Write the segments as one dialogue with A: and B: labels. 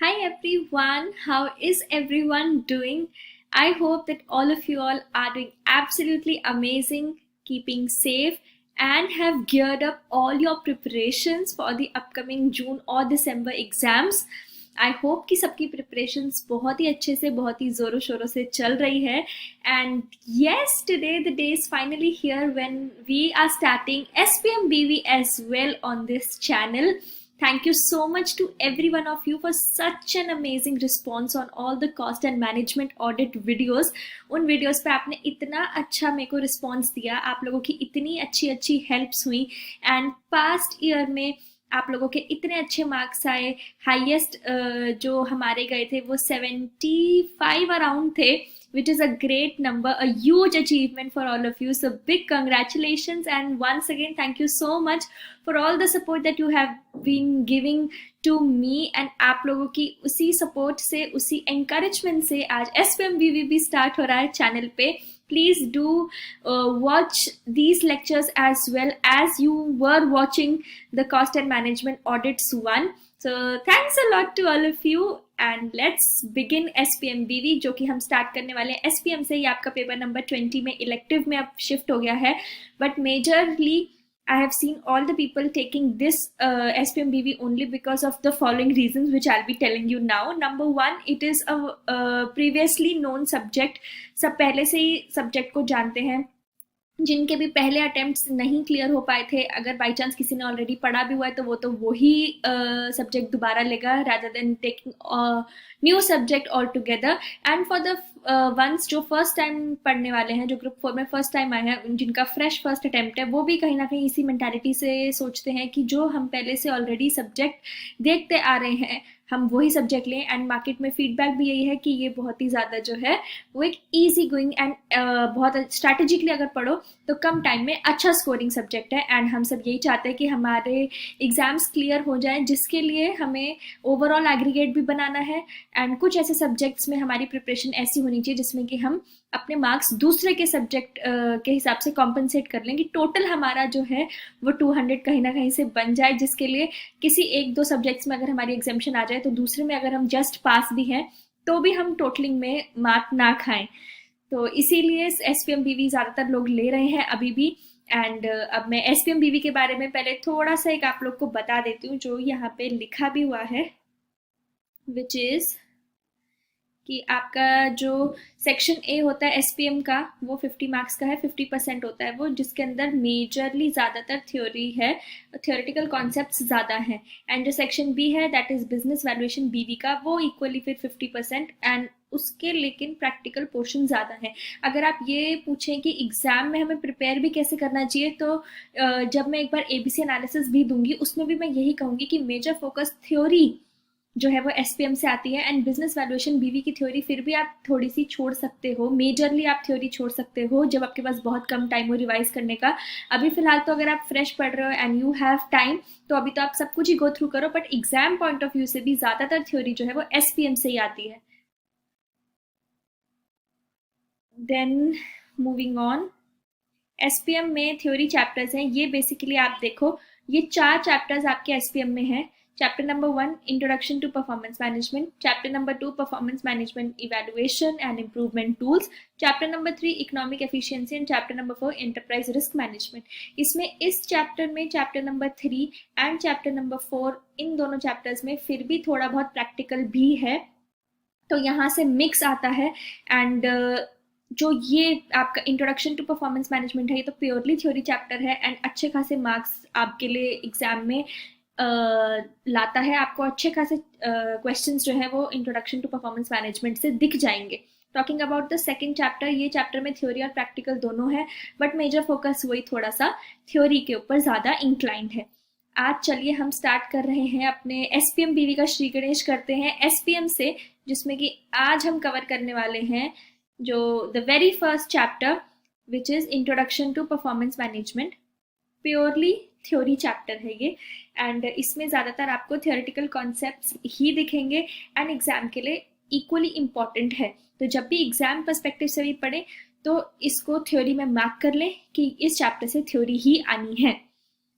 A: Hi everyone, how is everyone doing? I hope that all of you all are doing absolutely amazing, keeping safe, and have geared up all your preparations for the upcoming June or December exams. I hope कि सबकी preparations बहुत ही अच्छे से बहुत ही ज़ोरों शोरों से चल रही है and yes today the day is finally here when we are starting SPMBV as well on this channel. Thank you so much to every one of you for such an amazing response on all the cost and management audit videos. उन videos पे आपने इतना अच्छा मेरे को response दिया, आप लोगों की इतनी अच्छी अच्छी helps हुई and past year में आप लोगों के इतने अच्छे मार्क्स आए. हाईएस्ट जो हमारे गए थे वो 75 अराउंड थे, which is a great number, a huge achievement for all of you. So big congratulations, and once again thank you so much for all the support that you have been giving to me. And आप लोगों की उसी support से, उसी encouragement से आज SPMBV भी start हो रहा है channel पे. Please do watch these lectures as well as you were watching the cost and management audits one. So thanks a lot to all of you and let's begin SPMBV जो कि हम start करने वाले हैं SPM से. ये आपका paper number 20 में इलेक्टिव में अब शिफ्ट हो गया है, but majorly I have seen all the people taking this SPMBV only because of the following reasons, which I'll be telling you now. Number one, it is a previously known subject. सब पहले से ही subject को जानते हैं. जिनके भी पहले attempts नहीं क्लियर हो पाए थे, अगर बाई चांस किसी ने ऑलरेडी पढ़ा भी हुआ है तो वो तो वही सब्जेक्ट दोबारा लेगा rather than taking new subject all together. And for the ones जो फर्स्ट टाइम पढ़ने वाले हैं, जो ग्रुप 4 में फर्स्ट टाइम आए हैं, जिनका फ्रेश फर्स्ट अटेम्प्ट है, वो भी कहीं ना कहीं इसी मेंटालिटी से सोचते हैं कि जो हम पहले से ऑलरेडी सब्जेक्ट देखते आ रहे हैं हम वही सब्जेक्ट लें. एंड मार्केट में फीडबैक भी यही है कि ये बहुत ही ज़्यादा जो है वो एक ईजी गोइंग एंड बहुत स्ट्रैटेजिकली अगर पढ़ो तो कम टाइम में अच्छा स्कोरिंग सब्जेक्ट है. एंड हम सब यही चाहते हैं कि हमारे एग्जाम्स क्लियर हो जाएं, जिसके लिए हमें ओवरऑल एग्रीगेट भी बनाना है. एंड कुछ ऐसे सब्जेक्ट्स में हमारी प्रिपरेशन ऐसी होनी चाहिए जिसमें कि हम अपने मार्क्स दूसरे के सब्जेक्ट के हिसाब से कॉम्पनसेट कर लेंगे. टोटल हमारा जो है वो 200 कहीं ना कहीं से बन जाए, जिसके लिए किसी एक दो सब्जेक्ट्स में अगर हमारी एग्जामिशन आ जाए तो दूसरे में अगर हम जस्ट पास भी हैं तो भी हम टोटलिंग में मार्क ना खाएं. तो इसीलिए SPMBV ज़्यादातर लोग ले रहे हैं अभी भी. एंड अब मैं SPMBV के बारे में पहले थोड़ा सा एक आप लोग को बता देती हूँ जो यहाँ पे लिखा भी हुआ है, विच इज़ कि आपका जो सेक्शन ए होता है SPM का वो 50 मार्क्स का है, 50% होता है वो, जिसके अंदर मेजरली ज़्यादातर थ्योरी है, थ्योरेटिकल कॉन्सेप्ट्स ज़्यादा हैं. एंड जो सेक्शन बी है that is business valuation BV का, वो इक्वली फिर 50% एंड उसके लेकिन प्रैक्टिकल पोर्शन ज़्यादा है. अगर आप ये पूछें कि एग्ज़ाम में हमें प्रिपेयर भी कैसे करना चाहिए, तो जब मैं एक बार ABC एनालिसिस भी दूंगी उसमें भी मैं यही कहूँगी कि मेजर फोकस थ्योरी जो है वो SPM से आती है. एंड बिजनेस वैल्यूएशन BV की थ्योरी फिर भी आप थोड़ी सी छोड़ सकते हो, मेजरली आप थ्योरी छोड़ सकते हो जब आपके पास बहुत कम टाइम हो रिवाइज करने का. अभी फिलहाल तो अगर आप फ्रेश पढ़ रहे हो एंड यू हैव टाइम तो अभी तो आप सब कुछ ही गो थ्रू करो, but exam point of view से भी ज़्यादातर थ्योरी जो है वो SPM से ही आती है. देन मूविंग ऑन, SPM में थ्योरी चैप्टर्स हैं. ये बेसिकली आप देखो, ये 4 चैप्टर्स आपके SPM में हैं. Chapter number 1, Introduction to Performance Management. Chapter number 2, Performance Management Evaluation and Improvement Tools. Chapter number 3, Economic Efficiency. And Chapter number 4, Enterprise Risk Management. इसमें इस चैप्टर में Chapter number 3 and Chapter number 4, इन दोनों chapters में फिर भी थोड़ा बहुत practical भी है, तो यहाँ से मिक्स आता है. एंड जो ये आपका इंट्रोडक्शन टू परफॉर्मेंस मैनेजमेंट है ये तो प्योरली थ्योरी चैप्टर है एंड अच्छे खासे मार्क्स आपके लिए एग्जाम में लाता है. आपको अच्छे खासे क्वेश्चंस जो है वो इंट्रोडक्शन टू परफॉर्मेंस मैनेजमेंट से दिख जाएंगे. Talking about the second chapter, ये चैप्टर में थ्योरी और प्रैक्टिकल दोनों है, बट मेजर फोकस वही थोड़ा सा थ्योरी के ऊपर ज़्यादा इंक्लाइंड है. आज चलिए हम स्टार्ट कर रहे हैं अपने SPMBV का श्री गणेश करते हैं SPM से, जिसमें कि आज हम कवर करने वाले हैं जो the very first chapter which is introduction to performance management. Purely theory chapter है ये एंड इसमें ज़्यादातर आपको थियोरेटिकल कॉन्सेप्ट्स ही दिखेंगे एंड एग्ज़ाम के लिए इक्वली इम्पॉर्टेंट है. तो जब भी एग्ज़ाम पर्सपेक्टिव से भी पढ़ें तो इसको थ्योरी में मार्क कर लें कि इस चैप्टर से थ्योरी ही आनी है.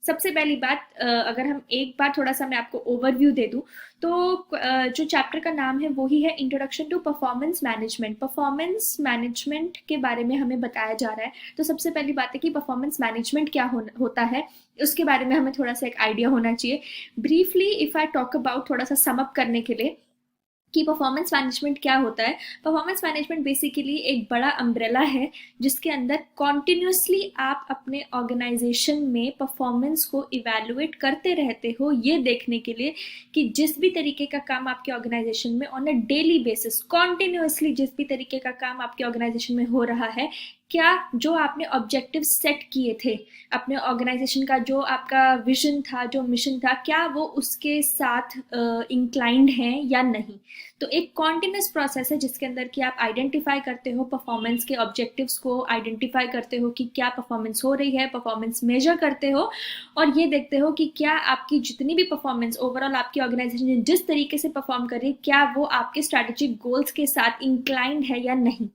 A: सबसे पहली बात, अगर हम एक बार थोड़ा सा मैं आपको ओवरव्यू दे दूं, तो जो चैप्टर का नाम है वो ही है introduction to performance management. Performance management के बारे में हमें बताया जा रहा है। तो सबसे पहली बात है कि परफॉर्मेंस मैनेजमेंट क्या होता है, उसके बारे में हमें थोड़ा सा एक आइडिया होना चाहिए। Briefly if I talk about, थोड़ा सा सम अप करने के लिए कि परफॉर्मेंस मैनेजमेंट क्या होता है। परफॉर्मेंस मैनेजमेंट बेसिकली एक बड़ा अम्ब्रेला है जिसके अंदर कॉन्टिन्यूसली आप अपने ऑर्गेनाइजेशन में परफॉर्मेंस को इवेलुएट करते रहते हो, ये देखने के लिए कि जिस भी तरीके का काम आपके ऑर्गेनाइजेशन में on a daily basis continuously जिस भी तरीके का काम आपके ऑर्गेनाइजेशन में हो रहा है, क्या जो आपने ऑब्जेक्टिव सेट किए थे अपने ऑर्गेनाइजेशन का, जो आपका विजन था, जो मिशन था, क्या वो उसके साथ इंक्लाइंड है या नहीं। तो एक कॉन्टिन्यूस प्रोसेस है जिसके अंदर कि आप आइडेंटिफाई करते हो परफॉर्मेंस के ऑब्जेक्टिव्स को, आइडेंटिफाई करते हो कि क्या परफॉर्मेंस हो रही है, परफॉर्मेंस मेजर करते हो, और ये देखते हो कि क्या आपकी जितनी भी परफॉर्मेंस ओवरऑल आपकी ऑर्गेनाइजेशन जिस तरीके से परफॉर्म कर रही है, क्या वो आपके स्ट्रैटेजिक गोल्स के साथ इंक्लाइंड है या नहीं।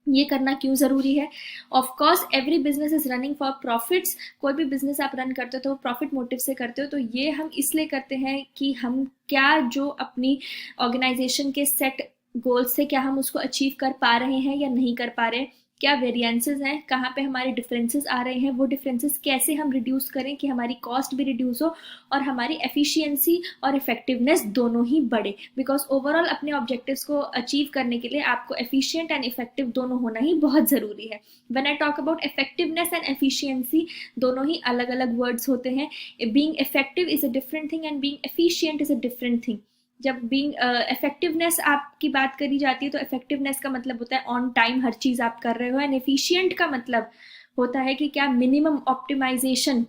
A: ये करना क्यों जरूरी है? Of course every business is running for profits. कोई भी बिजनेस आप रन करते हो तो प्रॉफिट मोटिव से करते हो, तो ये हम इसलिए करते हैं कि हम क्या जो अपनी ऑर्गेनाइजेशन के सेट गोल्स से क्या हम उसको अचीव कर पा रहे हैं या नहीं कर पा रहे, क्या वेरिएंसेस हैं, कहाँ पे हमारे डिफरेंसेस आ रहे हैं, वो डिफरेंसेस कैसे हम रिड्यूस करें कि हमारी कॉस्ट भी रिड्यूस हो और हमारी एफिशिएंसी और इफेक्टिवनेस दोनों ही बढ़े। बिकॉज ओवरऑल अपने ऑब्जेक्टिव्स को अचीव करने के लिए आपको एफिशिएंट एंड इफेक्टिव दोनों होना ही बहुत ज़रूरी है। When I talk about effectiveness and efficiency, दोनों ही अलग अलग वर्ड्स होते हैं। Being effective is a different thing and being efficient is a different thing. जब बीइंग इफेक्टिवनेस आपकी बात करी जाती है तो इफेक्टिवनेस का मतलब होता है ऑन टाइम हर चीज आप कर रहे हो, एंड एफिशिएंट का मतलब होता है कि क्या मिनिमम ऑप्टिमाइजेशन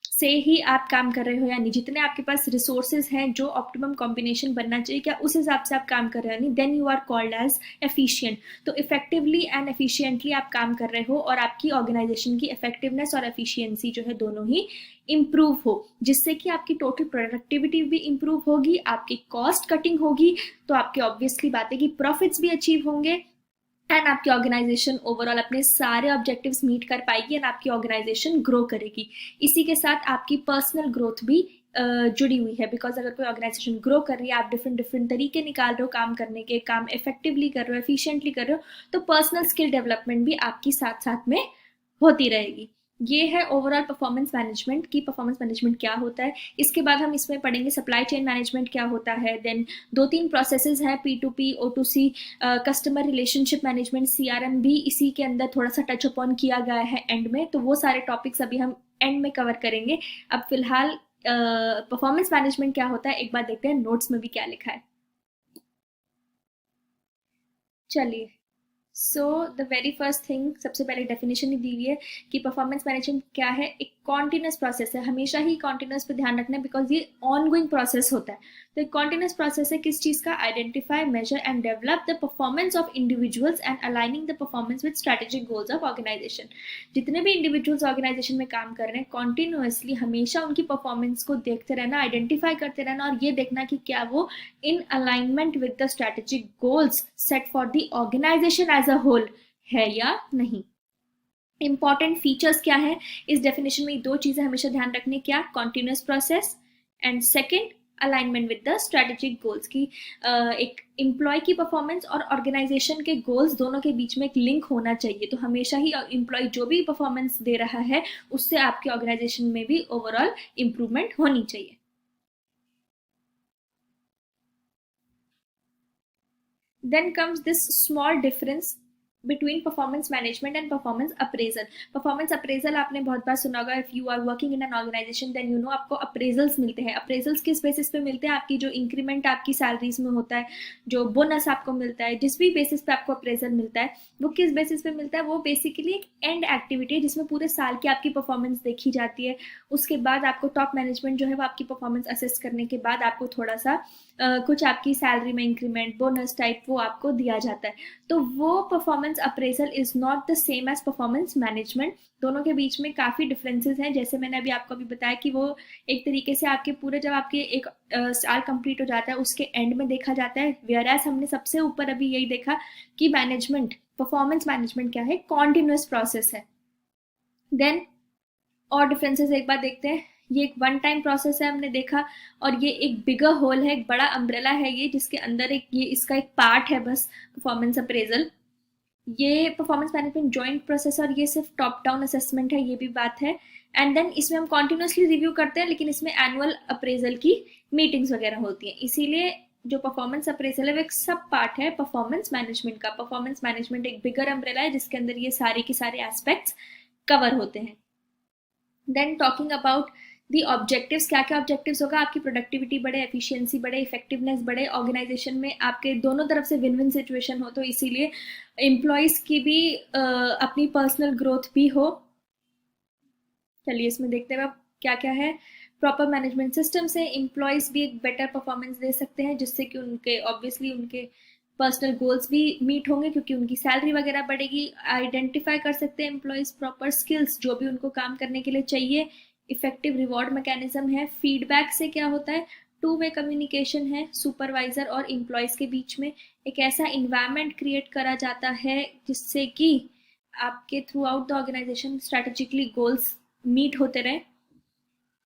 A: से ही आप काम कर रहे हो, यानी जितने आपके पास रिसोर्सेज हैं, जो ऑप्टिमम कॉम्बिनेशन बनना चाहिए, क्या उस हिसाब से आप काम कर रहे हो, नहीं, then you are called as efficient. तो इफेक्टिवली एंड एफिशिएंटली आप काम कर रहे हो और आपकी ऑर्गेनाइजेशन की इफेक्टिवनेस और एफिशिएंसी जो है दोनों ही इम्प्रूव हो, जिससे कि आपकी टोटल प्रोडक्टिविटी भी इम्प्रूव होगी, आपकी कॉस्ट कटिंग होगी, तो आपके ऑब्वियसली बात है कि प्रॉफिट्स भी अचीव होंगे, एंड आपकी ऑर्गेनाइजेशन ओवरऑल अपने सारे ऑब्जेक्टिव्स मीट कर पाएगी एंड आपकी ऑर्गेनाइजेशन ग्रो करेगी। इसी के साथ आपकी पर्सनल ग्रोथ भी जुड़ी हुई है, बिकॉज अगर कोई ऑर्गेनाइजेशन ग्रो कर रही है, आप डिफरेंट डिफरेंट तरीके निकाल रहे हो काम करने के, काम इफेक्टिवली कर रहे हो, एफिशिएंटली कर रहे हो, तो पर्सनल स्किल डेवलपमेंट भी आपकी साथ साथ में होती रहेगी। ये है ओवरऑल परफॉर्मेंस मैनेजमेंट की परफॉर्मेंस मैनेजमेंट क्या होता है। इसके बाद हम इसमें पढ़ेंगे सप्लाई चेन मैनेजमेंट क्या होता है। देन 2-3 प्रोसेसेस हैं, P2P, O2C, customer relationship management, CRM भी इसी के अंदर थोड़ा सा टच अपॉन किया गया है एंड में, तो वो सारे टॉपिक्स अभी हम एंड में कवर करेंगे। अब फिलहाल परफॉर्मेंस मैनेजमेंट क्या होता है एक बार देखते हैं नोट्स में भी क्या लिखा है। चलिए, so the very first thing, सबसे पहले डेफिनेशन ही दी हुई है कि परफॉर्मेंस मैनेजमेंट क्या है। एक कॉन्टिन्यूस प्रोसेस है, हमेशा ही कॉन्टिन्यूस पे ध्यान रखना है बिकॉज ये ऑन गोइंग प्रोसेस होता है। तो एक कॉन्टिन्यूस प्रोसेस है किस चीज का? Identify, measure and develop the performance of individuals and aligning the performance with strategic goals of organisation. जितने भी इंडिविजुअल्स ऑर्गेनाइजेशन में काम कर रहे हैं, कॉन्टिन्यूसली हमेशा उनकी परफॉर्मेंस को देखते रहना, आइडेंटिफाई करते रहना और ये देखना कि क्या वो in alignment with the strategic goals set for the organisation as a whole है या नहीं। इंपॉर्टेंट फीचर्स क्या है इस डेफिनेशन में? दो चीजें हमेशा ध्यान रखनी, क्या? Continuous process and second alignment with the strategic goals की एक एम्प्लॉय की परफॉर्मेंस और ऑर्गेनाइजेशन के गोल्स दोनों के बीच में एक लिंक होना चाहिए। तो हमेशा ही एम्प्लॉय जो भी परफॉर्मेंस दे रहा है उससे आपके ऑर्गेनाइजेशन में भी ओवरऑल इंप्रूवमेंट होनी चाहिए। Then comes this small difference between performance management and performance appraisal. Performance appraisal आपने बहुत बार सुना होगा। If you are working in an organization then you know आपको appraisals मिलते हैं। appraisals किस बेसिस पे मिलते हैं? आपकी जो इंक्रीमेंट आपकी सैलरीज में होता है, जो बोनस आपको मिलता है, जिस भी बेसिस पे आपको अप्रेजल मिलता है, वो किस बेसिस पे मिलता है? वो बेसिकली एक एंड एक्टिविटी है जिसमें पूरे साल की आपकी परफॉर्मेंस देखी जाती है। उसके बाद आपको टॉप मैनेजमेंट जो है वो आपकी परफॉर्मेंस असेस करने के बाद आपको थोड़ा सा कुछ आपकी सैलरी में इंक्रीमेंट, बोनस टाइप वो आपको दिया जाता है। तो वो performance appraisal is not the same as performance management. दोनों के बीच में काफ़ी डिफरेंसेस हैं, जैसे मैंने अभी आपको अभी बताया कि वो एक तरीके से आपके पूरे जब आपके एक साल कंप्लीट हो जाता है उसके एंड में देखा जाता है। वेयर एज हमने सबसे ऊपर अभी यही देखा कि मैनेजमेंट, परफॉर्मेंस मैनेजमेंट क्या है? कॉन्टिन्यूस प्रोसेस है। देन और डिफरेंसेस एक बार देखते हैं। ये एक वन टाइम प्रोसेस है हमने देखा, और ये एक बिगर होल है, एक बड़ा अम्ब्रेला है ये, जिसके अंदर एक ये इसका एक पार्ट है बस परफॉर्मेंस अप्रेजल। ये परफॉर्मेंस मैनेजमेंट जॉइंट प्रोसेस और ये सिर्फ टॉप डाउन असेसमेंट है, ये भी बात है। एंड देन इसमें हम कॉन्टिन्यूसली रिव्यू करते हैं, लेकिन इसमें एनुअल अप्रेजल की मीटिंग्स वगैरह होती हैं, इसीलिए जो परफॉर्मेंस अप्रेजल है वो एक सब पार्ट है परफॉर्मेंस मैनेजमेंट का। परफॉर्मेंस मैनेजमेंट एक बिगर अम्ब्रेला है जिसके अंदर ये सारे के सारे एस्पेक्ट्स कवर होते हैं। Then talking about the objectives, क्या क्या ऑब्जेक्टिव्स होगा, आपकी प्रोडक्टिविटी बढ़े, एफिशिएंसी बढ़े, इफेक्टिवनेस बढ़े, ऑर्गेनाइजेशन में आपके दोनों तरफ से विन विन सिचुएशन हो, तो इसीलिए एम्प्लॉयज की भी अपनी पर्सनल ग्रोथ भी हो। चलिए इसमें देखते हैं अब क्या क्या है। प्रॉपर मैनेजमेंट सिस्टम से एम्प्लॉयज भी एक बेटर परफॉर्मेंस दे सकते हैं, जिससे कि उनके ऑब्वियसली उनके पर्सनल गोल्स भी मीट होंगे, क्योंकि उनकी सैलरी वगैरह बढ़ेगी। आइडेंटिफाई कर सकते हैं एम्प्लॉयज प्रॉपर स्किल्स जो भी उनको काम करने के लिए चाहिए। इफेक्टिव रिवॉर्ड मैकेनिज्म है। फीडबैक से क्या होता है, टू वे कम्युनिकेशन है सुपरवाइजर और एम्प्लॉयज के बीच में। एक ऐसा इन्वायरमेंट क्रिएट करा जाता है जिससे कि आपके throughout the organisation strategically goals meet होते रहे,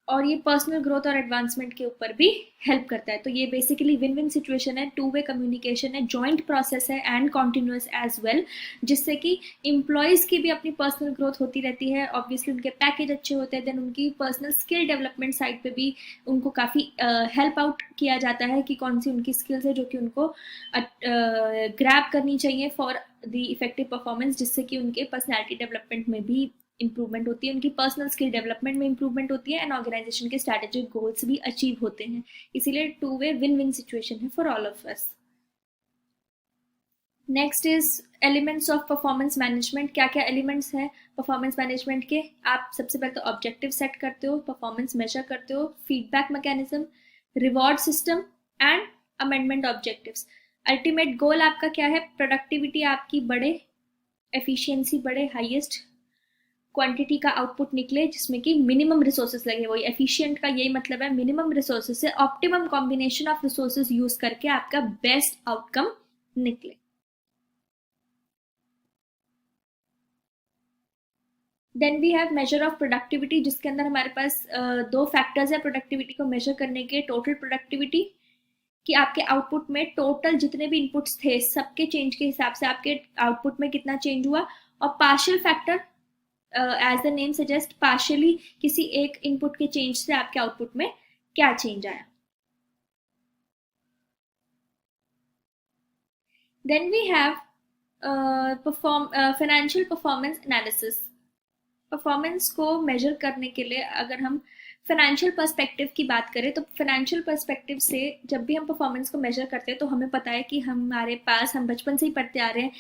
A: और ये पर्सनल ग्रोथ और एडवांसमेंट के ऊपर भी हेल्प करता है। तो ये बेसिकली विन विन सिचुएशन है, टू वे कम्युनिकेशन है, जॉइंट प्रोसेस है एंड कॉन्टिन्यूस एज वेल, जिससे कि एम्प्लॉयज की भी अपनी पर्सनल ग्रोथ होती रहती है। ऑब्वियसली उनके पैकेज अच्छे होते हैं, देन उनकी पर्सनल स्किल डेवलपमेंट साइड पे भी उनको काफ़ी हेल्प आउट किया जाता है कि कौन सी उनकी स्किल्स है जो कि उनको ग्रैब करनी चाहिए फॉर द इफेक्टिव परफॉर्मेंस, जिससे कि उनके पर्सनैलिटी डेवलपमेंट में भी इंप्रूवमेंट होती है, उनकी पर्सनल स्किल डेवलपमेंट में इंप्रूवमेंट होती है, एंड ऑर्गेनाइजेशन के स्ट्रैटेजिक गोल्स भी अचीव होते हैं। इसीलिए two way win win situation है for all of us. Next is elements of performance management. क्या क्या एलिमेंट्स हैं परफॉर्मेंस मैनेजमेंट के, आप सबसे पहले तो ऑब्जेक्टिव सेट करते हो, परफॉर्मेंस मेजर करते हो, feedback mechanism, reward system and amendment objectives. Ultimate goal आपका क्या है, प्रोडक्टिविटी आपकी बढ़े, एफिशिएंसी बढ़े, हाईएस्ट क्वांटिटी का आउटपुट निकले, जिसमें कि मिनिमम रिसोर्सेज लगे। वही एफिशिएंट का यही मतलब है, मिनिमम रिसोर्सेज से optimum combination of resources use करके आपका बेस्ट आउटकम निकले। Then we have measure of productivity, जिसके अंदर हमारे पास दो फैक्टर्स है प्रोडक्टिविटी को मेजर करने के। टोटल प्रोडक्टिविटी, कि आपके आउटपुट में टोटल जितने भी इनपुट्स थे सबके चेंज के हिसाब से आपके आउटपुट में कितना चेंज हुआ। और partial factor, as the name suggest, partially किसी एक इनपुट के चेंज से आपके आउटपुट में क्या चेंज आया। Then we have financial performance analysis. Performance को मेजर करने के लिए अगर हम फाइनेंशियल पर्सपेक्टिव की बात करें, तो फाइनेंशियल पर्सपेक्टिव से जब भी हम परफॉर्मेंस को मेजर करते हैं तो हमें पता है कि हमारे पास, हम बचपन से ही पढ़ते आ रहे हैं,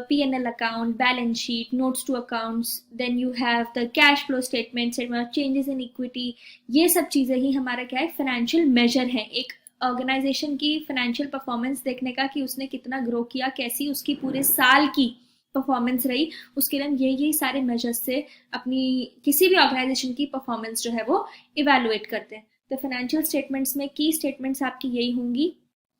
A: P&L account, balance sheet, notes to accounts, then you have the cash flow statement, changes in equity। ये सब चीज़ें ही हमारा क्या है, फाइनेंशियल मेजर है एक ऑर्गेनाइजेशन की फाइनेंशियल परफॉर्मेंस देखने का, कि उसने कितना ग्रो किया, कैसी उसकी पूरे साल की परफॉर्मेंस रही। उसके लिए हम यही सारे मेजर्स से अपनी किसी भी ऑर्गेनाइजेशन की परफॉर्मेंस जो है वो इवेलुएट करते हैं। तो फाइनेंशियल स्टेटमेंट्स में की स्टेटमेंट्स आपकी यही होंगी,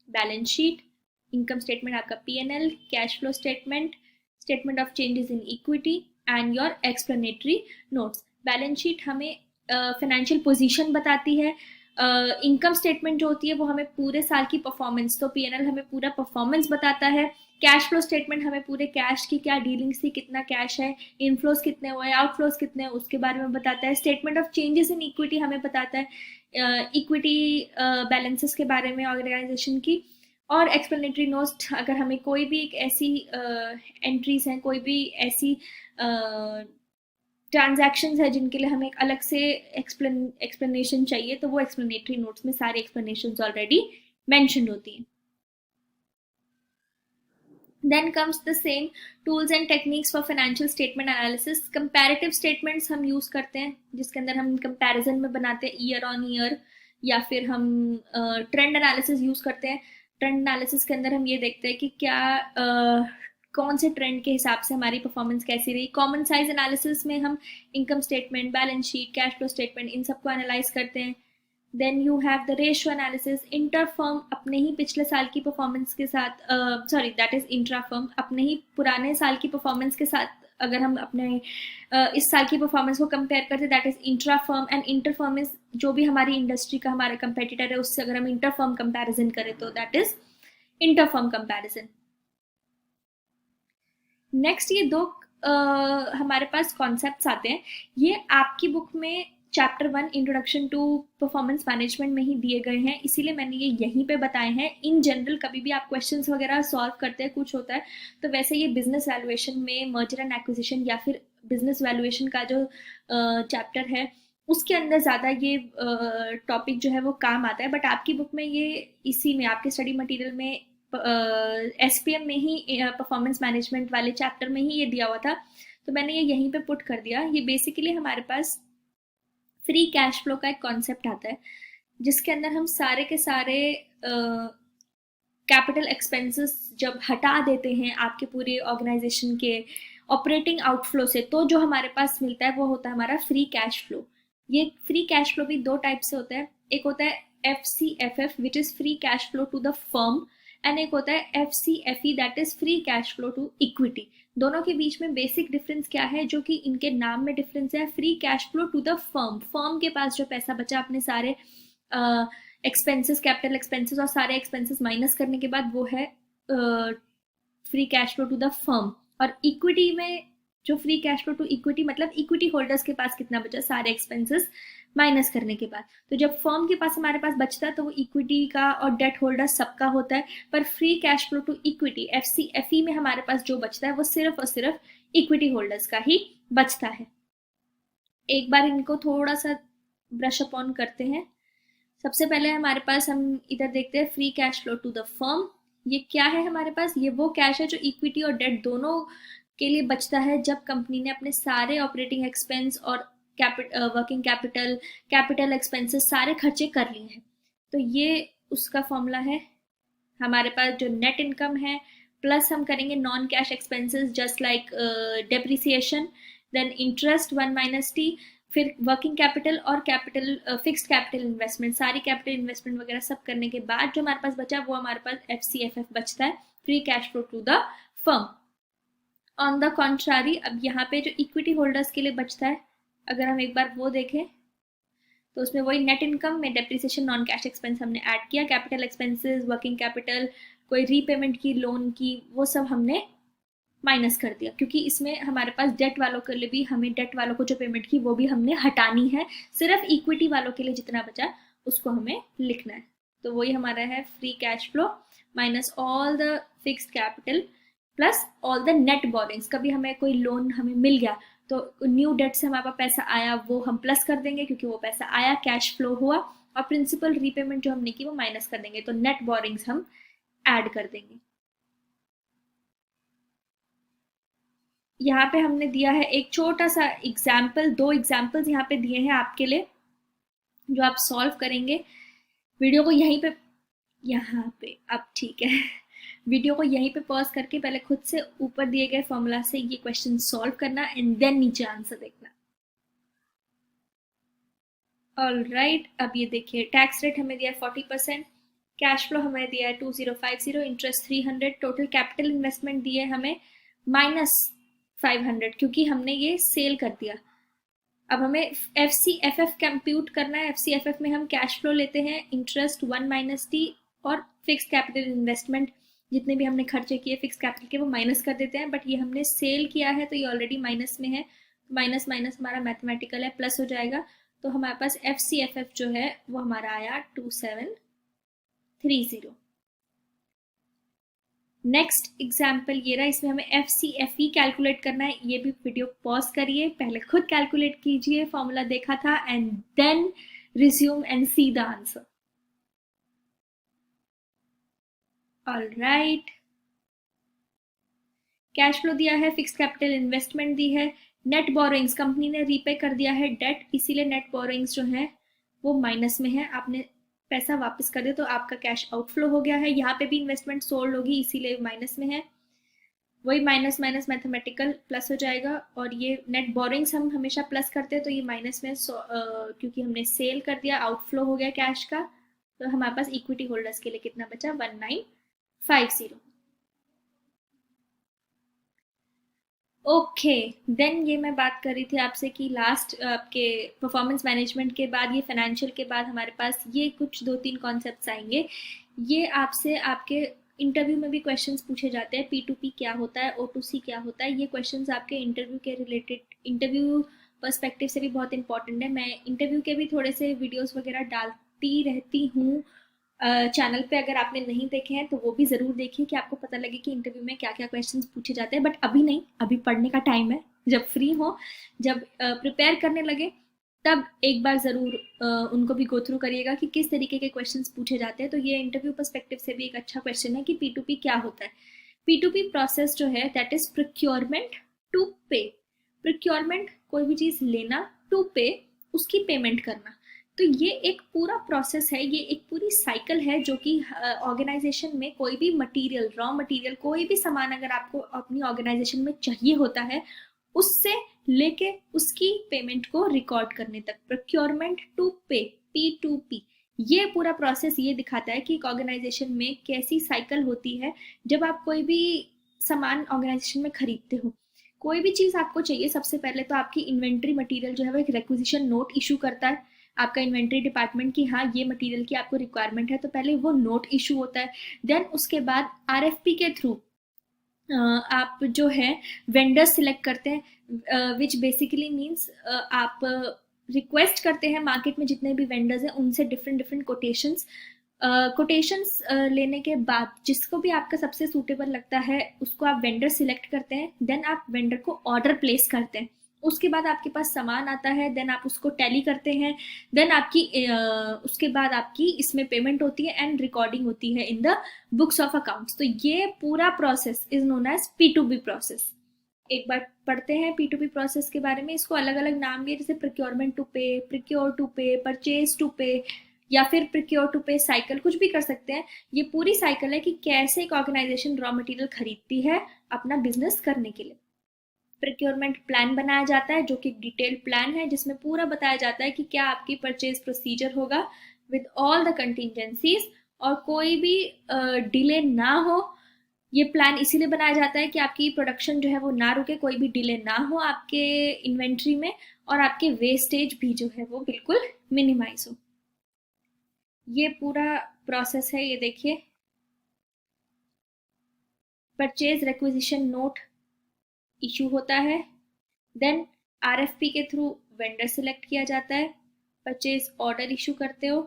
A: बैलेंस शीट, इनकम स्टेटमेंट आपका P&L, cash flow statement, statement of changes in equity and your explanatory notes. Balance sheet हमें फाइनेंशियल पोजीशन बताती है। इनकम स्टेटमेंट जो होती है वो हमें पूरे साल की परफॉर्मेंस, तो P&L हमें पूरा परफॉर्मेंस बताता है। कैश फ्लो स्टेटमेंट हमें पूरे कैश की क्या डीलिंग्स थी, कितना कैश है, इनफ्लोज कितने हुए, आउटफ्लोज कितने हैं, उसके बारे में बताता है। Statement of changes in equity हमें बताता है इक्विटी बैलेंसेस के बारे में ऑर्गेनाइजेशन की। और एक्सप्लेनेटरी नोट, अगर हमें कोई भी एक ऐसी एंट्रीज हैं, कोई भी ऐसी ट्रांजैक्शंस है जिनके लिए हमें एक अलग से एक्सप्लेनेशन चाहिए, तो वो एक्सप्लेनेटरी नोट्स में सारी एक्सप्लेनेशंस ऑलरेडी मेंशन्ड होती हैं। Then comes the same tools and techniques for financial statement analysis. Comparative statements हम यूज करते हैं, जिसके अंदर हम कंपैरिजन में बनाते हैं ईयर ऑन ईयर, या फिर हम ट्रेंड एनालिसिस यूज करते हैं। ट्रेंड एनालिसिस के अंदर हम ये देखते हैं कि क्या कौन से ट्रेंड के हिसाब से हमारी परफॉर्मेंस कैसी रही। कॉमन साइज एनालिसिस में हम income statement, balance sheet, cash flow statement, इन सबको एनालाइज करते हैं। Then you have the ratio analysis, inter firm अपने ही पिछले साल की परफॉर्मेंस के साथ, दैट इज इंट्रा फर्म, अपने ही पुराने साल की परफॉर्मेंस के साथ अगर हम अपने इस साल की परफॉर्मेंस को कंपेयर करते that is intra firm, and inter firm is जो भी हमारी इंडस्ट्री का हमारा कंपेटिटर है उससे अगर हम इंटर फर्म कंपेरिजन करें तो that is inter firm comparison. Next ये दो हमारे पास कॉन्सेप्ट्स आते हैं, ये आपकी बुक में chapter 1 introduction to performance management में ही दिए गए हैं, इसीलिए मैंने ये यहीं पे बताए हैं। इन जनरल कभी भी आप क्वेश्चंस वगैरह सॉल्व करते हैं कुछ होता है तो वैसे ये बिजनेस वैल्यूएशन में मर्जर एंड एक्विजिशन या फिर बिजनेस वैल्यूएशन का जो चैप्टर है उसके अंदर ज़्यादा ये टॉपिक जो है वो काम आता है, बट आपकी बुक में ये इसी में आपके स्टडी मटेरियल में SPM में ही परफॉर्मेंस मैनेजमेंट वाले चैप्टर में ही ये दिया हुआ था, तो मैंने ये यहीं पे पुट कर दिया। ये बेसिकली हमारे पास फ्री कैश फ्लो का एक कॉन्सेप्ट आता है जिसके अंदर हम सारे के सारे कैपिटल एक्सपेंसेस जब हटा देते हैं आपके पूरे ऑर्गेनाइजेशन के ऑपरेटिंग आउटफ्लो से, तो जो हमारे पास मिलता है वो होता है हमारा फ्री कैश फ्लो। ये फ्री कैश फ्लो भी दो टाइप से होता है, एक होता है FCFF which is free cash flow to the firm, and एक होता है FCFE that is free cash flow to equity. दोनों के बीच में बेसिक डिफरेंस क्या है, जो कि इनके नाम में डिफरेंस है। Free cash flow to the firm, firm के पास जो पैसा बचा अपने सारे एक्सपेंसेस, कैपिटल एक्सपेंसेस और सारे एक्सपेंसेस माइनस करने के बाद, वो है free cash flow to the firm. और इक्विटी में जो free cash flow to equity मतलब इक्विटी होल्डर्स के पास कितना बचा सारे एक्सपेंसेस माइनस करने के बाद। तो जब फर्म के पास हमारे पास बचता है तो वो इक्विटी का और डेट होल्डर सबका होता है, पर free cash flow to equity FCFE में हमारे पास जो बचता है वो सिर्फ और सिर्फ इक्विटी होल्डर्स का ही बचता है। एक बार इनको थोड़ा सा ब्रश अप ऑन करते हैं। सबसे पहले हमारे पास हम इधर देखते हैं free cash flow to the firm. ये क्या है हमारे पास, ये वो कैश है जो इक्विटी और डेट दोनों के लिए बचता है जब कंपनी ने अपने सारे ऑपरेटिंग एक्सपेंस और वर्किंग कैपिटल, कैपिटल एक्सपेंसेस सारे खर्चे कर लिए हैं। तो ये उसका फॉर्मूला है। हमारे पास जो नेट इनकम है प्लस हम करेंगे non cash expenses just like depreciation, then interest 1 - T, फिर वर्किंग कैपिटल और कैपिटल फिक्स्ड कैपिटल इन्वेस्टमेंट, सारी कैपिटल इन्वेस्टमेंट वगैरह सब करने के बाद जो हमारे पास बचा वो हमारे पास FCFF बचता है, free cash flow to the firm. On the contrary, अब यहाँ पे जो इक्विटी होल्डर्स के लिए बचता है अगर हम एक बार वो देखें तो उसमें वही नेट इनकम में डेप्रिसिएशन, नॉन कैश एक्सपेंस हमने ऐड किया, कैपिटल एक्सपेंसेस, वर्किंग कैपिटल, कोई रीपेमेंट की लोन की, वो सब हमने माइनस कर दिया, क्योंकि इसमें हमारे पास डेट वालों के लिए भी हमें डेट वालों को जो पेमेंट की वो भी हमने हटानी है, सिर्फ इक्विटी वालों के लिए जितना बचा उसको हमें लिखना है। तो वही हमारा है free cash flow minus all the fixed capital plus all the net borings. कभी हमें कोई लोन हमें मिल गया तो न्यू डेट से हमारे पास पैसा आया वो हम प्लस कर देंगे क्योंकि वो पैसा आया, कैश फ्लो हुआ, और प्रिंसिपल रीपेमेंट जो हमने की वो माइनस कर देंगे, तो नेट बोरिंग्स हम ऐड कर देंगे। यहाँ पे हमने दिया है एक छोटा सा एग्जाम्पल, दो एग्जाम्पल्स यहाँ पे दिए हैं आपके लिए जो आप सॉल्व करेंगे। वीडियो को यहीं पे, यहाँ पे अब ठीक है, वीडियो को यहीं पे पॉज करके पहले खुद से ऊपर दिए गए फॉर्मूला से ये क्वेश्चन सॉल्व करना एंड देन नीचे आंसर देखना। ऑल राइट, अब ये देखिए टैक्स रेट हमें दिया है 40%, कैश फ्लो हमें दिया है 2050, इंटरेस्ट 300, टोटल कैपिटल इन्वेस्टमेंट दिए हमें -500 क्योंकि हमने ये सेल कर दिया। अब हमें FCFF कंप्यूट करना है। FCFF में हम कैश फ्लो लेते हैं, इंटरेस्ट 1 - T और फिक्स कैपिटल इन्वेस्टमेंट जितने भी हमने खर्चे किए फिक्स कैपिटल के वो माइनस कर देते हैं, बट ये हमने सेल किया है तो ये ऑलरेडी माइनस में है, माइनस माइनस हमारा मैथमेटिकल है, प्लस हो जाएगा, तो हमारे पास FCFF जो है वो हमारा आया 2730। नेक्स्ट एग्जाम्पल ये रहा, इसमें हमें FCFE कैलकुलेट करना है। ये भी वीडियो पॉज करिए, पहले खुद कैलकुलेट कीजिए, फॉर्मूला देखा था and then resume and see the answer. All right, cash flow दिया है, फिक्स कैपिटल इन्वेस्टमेंट दी है, नेट बोरोइंग्स कंपनी ने रीपे कर दिया है डेट, इसीलिए नेट बोरोइंग्स जो है वो माइनस में है। आपने पैसा वापस कर दे तो आपका कैश आउटफ्लो हो गया है। यहाँ पे भी इन्वेस्टमेंट सोल्ड होगी इसीलिए माइनस में है, वही माइनस माइनस मैथमेटिकल प्लस हो जाएगा। और ये नेट बोरिंग्स हम हमेशा प्लस करते हैं तो ये माइनस में क्योंकि हमने सेल कर दिया, आउटफ्लो हो गया कैश का, तो हमारे पास इक्विटी होल्डर्स के लिए कितना बचा 1950। ओके, देन ये मैं बात कर रही थी आपसे कि लास्ट आपके परफॉर्मेंस मैनेजमेंट के बाद, ये फाइनेंशियल के बाद हमारे पास ये कुछ 2-3 कॉन्सेप्ट्स आएँगे। ये आपसे आपके इंटरव्यू में भी क्वेश्चंस पूछे जाते हैं, P2P क्या होता है, O2C क्या होता है? ये क्वेश्चंस आपके इंटरव्यू के रिलेटेड, इंटरव्यू पर्सपेक्टिव से भी बहुत इंपॉर्टेंट है। मैं इंटरव्यू के भी थोड़े से वीडियोज़ वगैरह डालती रहती हूँ चैनल पे। अगर आपने नहीं देखे हैं तो वो भी ज़रूर देखिए कि आपको पता लगे कि इंटरव्यू में क्या क्या क्वेश्चंस पूछे जाते हैं। बट अभी नहीं, अभी पढ़ने का टाइम है। जब फ्री हो, जब प्रिपेयर करने लगे, तब एक बार ज़रूर उनको भी गो थ्रू करिएगा कि किस तरीके के क्वेश्चंस पूछे जाते हैं। तो ये इंटरव्यू पर्सपेक्टिव से भी एक अच्छा क्वेश्चन है कि P2P क्या होता है। P2P प्रोसेस जो है दैट इज प्रोक्योरमेंट टू पे। प्रोक्योरमेंट कोई भी चीज़ लेना, टू पे उसकी पेमेंट करना। तो ये एक पूरा प्रोसेस है, ये एक पूरी साइकिल है जो कि ऑर्गेनाइजेशन में कोई भी मटेरियल, रॉ मटेरियल, कोई भी सामान अगर आपको अपनी ऑर्गेनाइजेशन में चाहिए होता है, उससे लेके उसकी पेमेंट को रिकॉर्ड करने तक, प्रोक्योरमेंट टू पे, P2P, ये पूरा प्रोसेस ये दिखाता है कि एक ऑर्गेनाइजेशन में कैसी साइकिल होती है। जब आप कोई भी सामान ऑर्गेनाइजेशन में खरीदते हो, कोई भी चीज़ आपको चाहिए, सबसे पहले तो आपकी इन्वेंट्री मटेरियल जो है वो एक रिक्विजिशन नोट इशू करता है आपका इन्वेंट्री डिपार्टमेंट की हाँ ये मटेरियल की आपको रिक्वायरमेंट है, तो पहले वो नोट इशू होता है। देन उसके बाद RFP के थ्रू आप जो है वेंडर सिलेक्ट करते हैं, विच बेसिकली मीन्स आप रिक्वेस्ट करते हैं मार्केट में जितने भी वेंडर्स हैं उनसे डिफरेंट डिफरेंट कोटेशंस लेने के बाद जिसको भी आपका सबसे सूटेबल लगता है उसको आप वेंडर सिलेक्ट करते हैं। देन आप वेंडर को ऑर्डर प्लेस करते हैं, उसके बाद आपके पास सामान आता है, देन आप उसको टैली करते हैं, देन आपकी उसके बाद आपकी इसमें पेमेंट होती है एंड रिकॉर्डिंग होती है in the books of accounts. तो ये पूरा process is known as P2P process. एक बार पढ़ते हैं P2P प्रोसेस के बारे में। इसको अलग अलग नाम भी है, जैसे प्रोक्योरमेंट टू पे, प्रोक्योर टू पे, परचेज टू पे, या फिर प्रोक्योर टू पे साइकिल, कुछ भी कर सकते हैं। ये पूरी साइकिल है कि कैसे एक ऑर्गेनाइजेशन रॉ मटेरियल खरीदती है अपना बिजनेस करने के लिए। प्रोक्योरमेंट प्लान बनाया जाता है जो कि डिटेल्ड प्लान है जिसमें पूरा बताया जाता है कि क्या आपकी परचेज प्रोसीजर होगा विद ऑल द कंटिजेंसीज और कोई भी डिले ना हो। ये प्लान इसीलिए बनाया जाता है कि आपकी प्रोडक्शन जो है वो ना रुके, कोई भी डिले ना हो आपके इन्वेंट्री में, और आपके वेस्टेज भी जो है वो बिल्कुल मिनिमाइज हो। ये पूरा प्रोसेस है, ये देखिए। परचेज रिक्विजिशन नोट इशू होता है, देन RFP के थ्रू वेंडर सिलेक्ट किया जाता है, परचेज ऑर्डर इशू करते हो,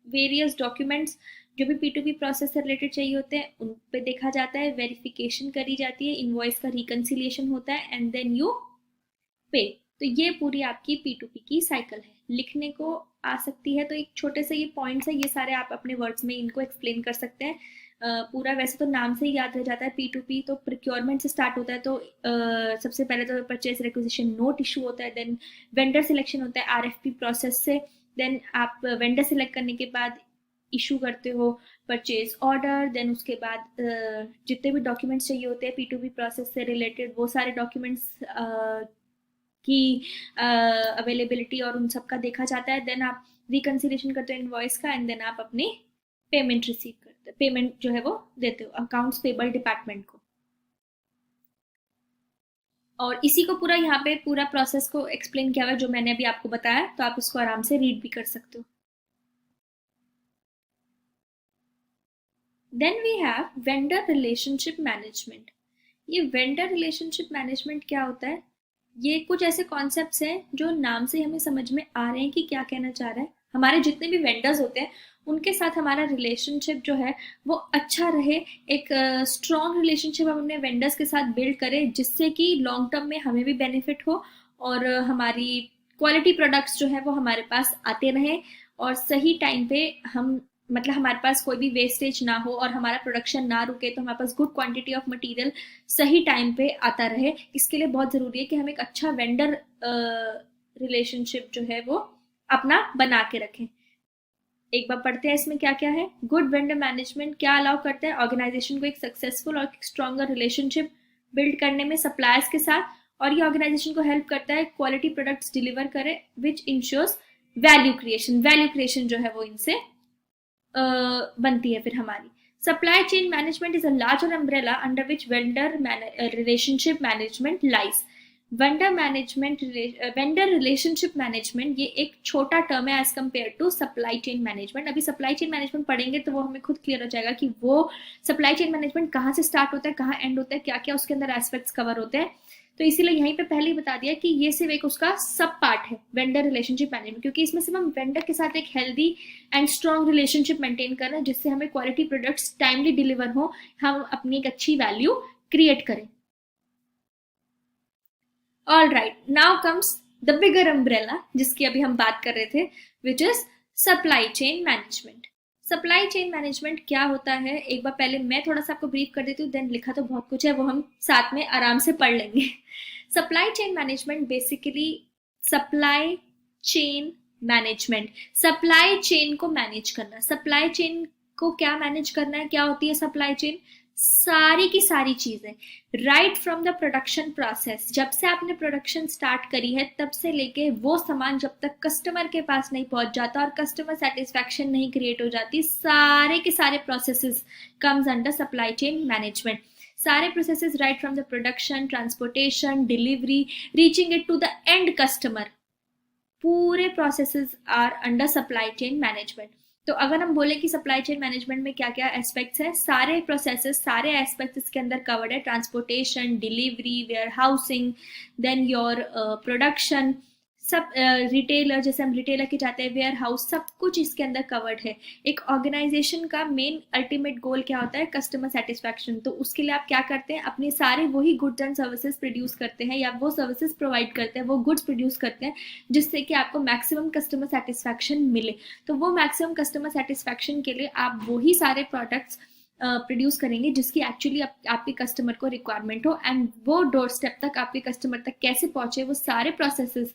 A: वेरियस डॉक्यूमेंट्स जो भी P2P प्रोसेस से रिलेटेड चाहिए होते हैं उन पे देखा जाता है, वेरिफिकेशन करी जाती है, इनवॉइस का रिकंसिलिएशन होता है एंड देन यू पे। तो ये पूरी आपकी P2P की साइकिल है। लिखने को आ सकती है तो एक छोटे से ये पॉइंट्स है, ये सारे आप अपने वर्ड्स में इनको एक्सप्लेन कर सकते हैं। पूरा वैसे तो नाम से ही याद रह जाता है P2P, तो प्रोक्योरमेंट से स्टार्ट होता है, तो सबसे पहले तो परचेज रिक्विजिशन नोट इशू होता है, देन वेंडर सिलेक्शन होता है RFP प्रोसेस से, देन आप वेंडर सिलेक्ट करने के बाद इशू करते हो परचेज ऑर्डर, देन उसके बाद जितने भी डॉक्यूमेंट्स चाहिए होते हैं P2P प्रोसेस से रिलेटेड वो सारे डॉक्यूमेंट्स की अवेलेबिलिटी और उन सब का देखा जाता है, देन आप रिकंसिलेशन करते हो इनवॉइस का एंड देन आप अपनी पेमेंट रिसीव करते हो, पेमेंट जो है वो देते हो अकाउंट्स पेबल डिपार्टमेंट को। और इसी को पूरा यहाँ पे पूरा प्रोसेस को एक्सप्लेन किया हुआ है जो मैंने अभी आपको बताया, तो आप इसको आराम से रीड भी कर सकते हो। Then we have vendor relationship management. ये वेंडर रिलेशनशिप मैनेजमेंट क्या होता है? ये कुछ ऐसे कॉन्सेप्ट्स हैं जो नाम से हमें समझ में आ रहे हैं कि क्या कहना चाह रहा है। हमारे जितने भी वेंडर्स होते हैं उनके साथ हमारा रिलेशनशिप जो है वो अच्छा रहे, एक स्ट्रॉन्ग रिलेशनशिप हम अपने वेंडर्स के साथ बिल्ड करें जिससे कि लॉन्ग टर्म में हमें भी बेनिफिट हो और हमारी क्वालिटी प्रोडक्ट्स जो है वो हमारे पास आते रहें और सही टाइम पे हम, मतलब हमारे पास कोई भी वेस्टेज ना हो और हमारा प्रोडक्शन ना रुके, तो हमारे पास गुड क्वांटिटी ऑफ मटेरियल सही टाइम पे आता रहे। इसके लिए बहुत ज़रूरी है कि हम एक अच्छा वेंडर रिलेशनशिप जो है वो अपना बना के रखें। एक बार पढ़ते हैं इसमें क्या क्या है। गुड वेंडर मैनेजमेंट क्या अलाउ करता है? ऑर्गेनाइजेशन को एक सक्सेसफुल और स्ट्रॉन्गर रिलेशनशिप बिल्ड करने में सप्लायर्स के साथ, और ये ऑर्गेनाइजेशन को हेल्प करता है क्वालिटी प्रोडक्ट्स डिलीवर करे which ensures value creation. Value creation जो है वो इनसे बनती है फिर हमारी। Supply chain management is a larger umbrella under which relationship management lies. Vendor relationship management ये एक छोटा टर्म है as compare to supply chain management. अभी सप्लाई चेन मैनेजमेंट पढ़ेंगे तो वो हमें खुद क्लियर हो जाएगा कि वो सप्लाई चेन मैनेजमेंट कहाँ से स्टार्ट होता है, कहाँ एंड होता है, क्या क्या उसके अंदर एस्पेक्ट्स कवर होते हैं. तो इसीलिए यहीं पे पहले ही बता दिया कि ये सिर्फ एक उसका सब पार्ट है वेंडर रिलेशनशिप मैनेजमेंट, क्योंकि इसमें सिर्फ हम वेंडर के साथ एक healthy and strong relationship maintain कर रहे हैं जिससे हमें क्वालिटी प्रोडक्ट्स टाइमली डिलीवर हो, हम अपनी एक अच्छी वैल्यू क्रिएट करें. All right, now comes the bigger umbrella जिसकी अभी हम बात कर रहे थे, which is supply chain management. Supply chain management क्या होता है, एक बार पहले मैं थोड़ा सा आपको ब्रीफ कर देती हूँ, देन लिखा तो बहुत कुछ है, वो हम साथ में आराम से पढ़ लेंगे. Supply chain management basically supply chain management, supply chain को मैनेज करना. सप्लाई चेन को क्या मैनेज करना है, क्या होती है सप्लाई चेन? सारी की सारी चीजें right from the production process, जब से आपने प्रोडक्शन स्टार्ट करी है तब से लेके वो सामान जब तक कस्टमर के पास नहीं पहुंच जाता और कस्टमर सेटिस्फैक्शन नहीं क्रिएट हो जाती, सारे के सारे processes comes under supply chain management. सारे processes right from the production, transportation, delivery, reaching it to the end customer, पूरे processes are under supply chain management. तो अगर हम बोले कि सप्लाई चेन मैनेजमेंट में क्या क्या एस्पेक्ट्स है, सारे प्रोसेसेस, सारे एस्पेक्ट्स इसके अंदर कवर्ड है. Transportation, delivery, warehousing, then your production, सब रिटेलर, जैसे हम रिटेलर के जाते हैं, वेयर हाउस, सब कुछ इसके अंदर कवर्ड है. एक ऑर्गेनाइजेशन का मेन अल्टीमेट गोल क्या होता है? Customer satisfaction. तो उसके लिए आप क्या करते हैं? अपने सारे वही गुड्स एंड सर्विसेज प्रोड्यूस करते हैं या वो सर्विसेज प्रोवाइड करते हैं, वो गुड्स प्रोड्यूस करते हैं जिससे कि आपको मैक्सिमम कस्टमर सेटिस्फैक्शन मिले. तो वो मैक्सिमम कस्टमर सेटिस्फैक्शन के लिए आप वही सारे प्रोडक्ट्स प्रोड्यूस करेंगे जिसकी एक्चुअली आपके कस्टमर को रिक्वायरमेंट हो, एंड वो डोर स्टेप तक आपके कस्टमर तक कैसे पहुंचे, वो सारे प्रोसेसेस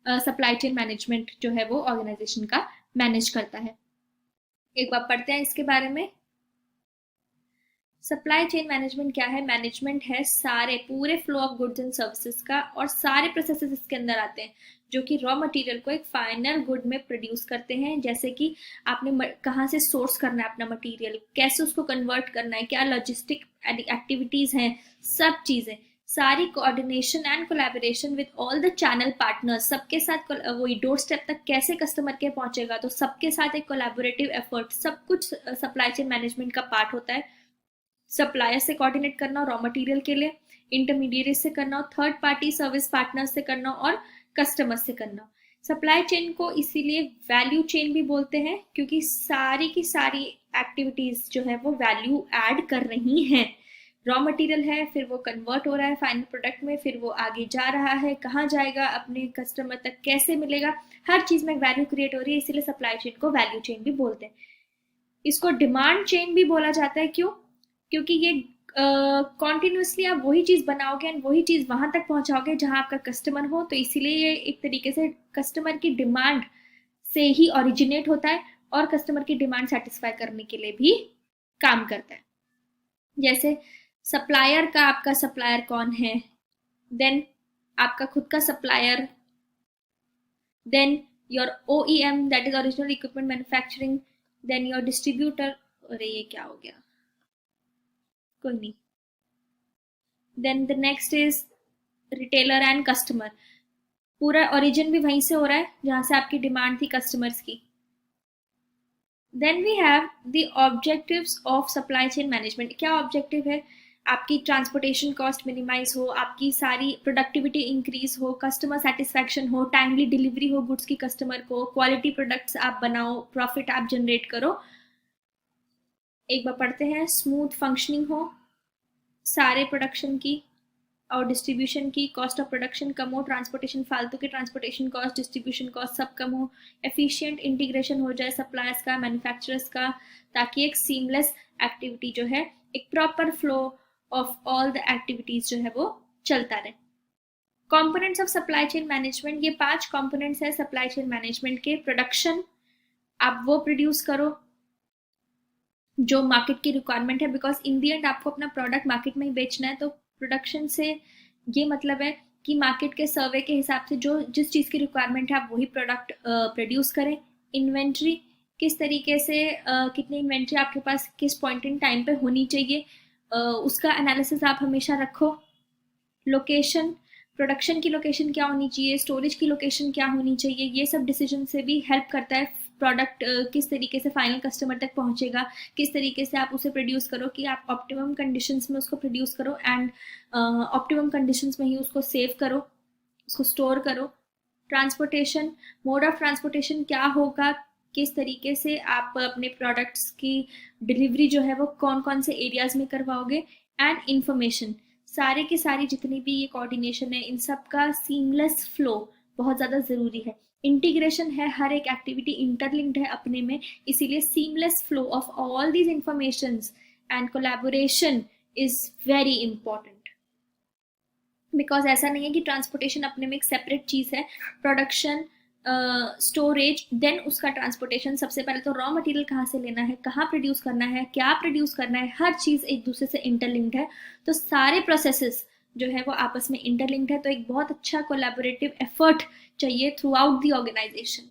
A: सप्लाई चेन मैनेजमेंट जो है वो ऑर्गेनाइजेशन का मैनेज करता है. एक बार पढ़ते हैं इसके बारे में. सप्लाई चेन मैनेजमेंट क्या है? मैनेजमेंट है सारे पूरे flow of goods and services का, और सारे प्रोसेसेस इसके अंदर आते हैं जो कि रॉ मटेरियल को एक फाइनल गुड में प्रोड्यूस करते हैं. जैसे कि आपने कहाँ से सोर्स करना है अपना मटेरियल, कैसे उसको कन्वर्ट करना है, क्या लॉजिस्टिक एक्टिविटीज हैं, सब चीजें, सारी coordination and collaboration with all the channel partners, सबके साथ वही डोर स्टेप तक कैसे कस्टमर के पहुंचेगा, तो सबके साथ एक कोलैबोरेटिव एफर्ट, सब कुछ सप्लाई चेन मैनेजमेंट का पार्ट होता है. सप्लायर से कोऑर्डिनेट करना रॉ मटेरियल के लिए, इंटरमीडिएट से करना, थर्ड पार्टी सर्विस पार्टनर से करना, और कस्टमर से करना. सप्लाई चेन को इसीलिए वैल्यू चेन भी बोलते हैं क्योंकि सारी की सारी एक्टिविटीज जो है वो वैल्यू ऐड कर रही हैं. रॉ मटेरियल है, फिर वो कन्वर्ट हो रहा है फाइनल प्रोडक्ट में, फिर वो आगे जा रहा है, कहाँ जाएगा, अपने कस्टमर तक कैसे मिलेगा, हर चीज में वैल्यू क्रिएट हो रही है, इसीलिए सप्लाई चेन को वैल्यू चेन भी बोलते हैं. इसको डिमांड चेन भी बोला जाता है. क्यों? क्योंकि ये कॉन्टिन्यूसली आप वही चीज बनाओगे एंड वही चीज वहां तक पहुंचाओगे जहां आपका कस्टमर हो, तो इसीलिए ये एक तरीके से कस्टमर की डिमांड से ही ओरिजिनेट होता है और कस्टमर की डिमांड सेटिस्फाई करने के लिए भी काम करता है. जैसे सप्लायर का, आपका सप्लायर कौन है, देन आपका खुद का supplier, then your OEM that is original equipment manufacturing, then your distributor, अरे ये क्या हो गया, कोई नहीं, then the next is retailer and customer, पूरा ओरिजिन भी वहीं से हो रहा है जहां से आपकी डिमांड थी कस्टमर्स की. Then we have the objectives of supply chain management. क्या ऑब्जेक्टिव है? आपकी ट्रांसपोर्टेशन कॉस्ट मिनिमाइज हो, आपकी सारी प्रोडक्टिविटी इंक्रीज हो, कस्टमर सेटिस्फैक्शन हो, टाइमली डिलीवरी हो गुड्स की कस्टमर को, क्वालिटी प्रोडक्ट्स आप बनाओ, प्रॉफिट आप जनरेट करो. एक बार पढ़ते हैं. स्मूथ फंक्शनिंग हो सारे प्रोडक्शन की और डिस्ट्रीब्यूशन की, कॉस्ट ऑफ प्रोडक्शन कम हो, ट्रांसपोर्टेशन, फालतू के ट्रांसपोर्टेशन कॉस्ट, डिस्ट्रीब्यूशन कॉस्ट सब कम हो, एफिशिएंट इंटीग्रेशन हो जाए सप्लायर्स का, मैन्युफैक्चरर्स का, ताकि एक सीमलेस एक्टिविटी जो है, एक proper flow of all the activities जो है वो चलता रहे. Components of supply chain management, ये 5 कंपोनेंट्स है सप्लाई चेन मैनेजमेंट के. प्रोडक्शन, आप वो प्रोड्यूस करो जो मार्केट की रिक्वायरमेंट है, बिकॉज इन दी एंड आपको अपना प्रोडक्ट मार्केट में ही बेचना है. तो प्रोडक्शन से ये मतलब है कि मार्केट के सर्वे के हिसाब से जो जिस चीज़ की रिक्वायरमेंट है आप वही प्रोडक्ट प्रोड्यूस करें. इन्वेंट्री, किस तरीके से कितनी इन्वेंट्री आपके पास किस पॉइंट इन टाइम पे होनी चाहिए, उसका एनालिसिस आप हमेशा रखो। लोकेशन, प्रोडक्शन की लोकेशन क्या होनी चाहिए, स्टोरेज की लोकेशन क्या होनी चाहिए, ये सब डिसीजन से भी हेल्प करता है प्रोडक्ट किस तरीके से फाइनल कस्टमर तक पहुंचेगा, किस तरीके से आप उसे प्रोड्यूस करो कि आप ऑप्टिमम कंडीशंस में उसको प्रोड्यूस करो एंड ऑप्टिमम कंडीशंस में ही उसको सेव करो, उसको स्टोर करो। ट्रांसपोर्टेशन, मोड ऑफ ट्रांसपोर्टेशन क्या होगा, किस तरीके से आप अपने प्रोडक्ट्स की डिलीवरी जो है वो कौन कौन से एरियाज में करवाओगे। एंड इंफॉर्मेशन, सारे के सारी जितनी भी ये कोऑर्डिनेशन है इन सब का सीमलेस फ्लो बहुत ज़्यादा ज़रूरी है। इंटीग्रेशन है, हर एक एक्टिविटी इंटरलिंक्ड है अपने में, इसीलिए seamless flow of all these informations and collaboration is very important. Because ऐसा नहीं है कि ट्रांसपोर्टेशन अपने में एक सेपरेट चीज़ है, प्रोडक्शन, स्टोरेज, देन उसका ट्रांसपोर्टेशन। सबसे पहले तो रॉ मटेरियल कहाँ से लेना है, कहाँ प्रोड्यूस करना है, क्या प्रोड्यूस करना है, हर चीज़ एक दूसरे से इंटरलिंक्ड है। तो सारे प्रोसेसेस जो है वो आपस में इंटरलिंक्ड है, तो एक बहुत अच्छा कोलैबोरेटिव एफर्ट चाहिए throughout the organization.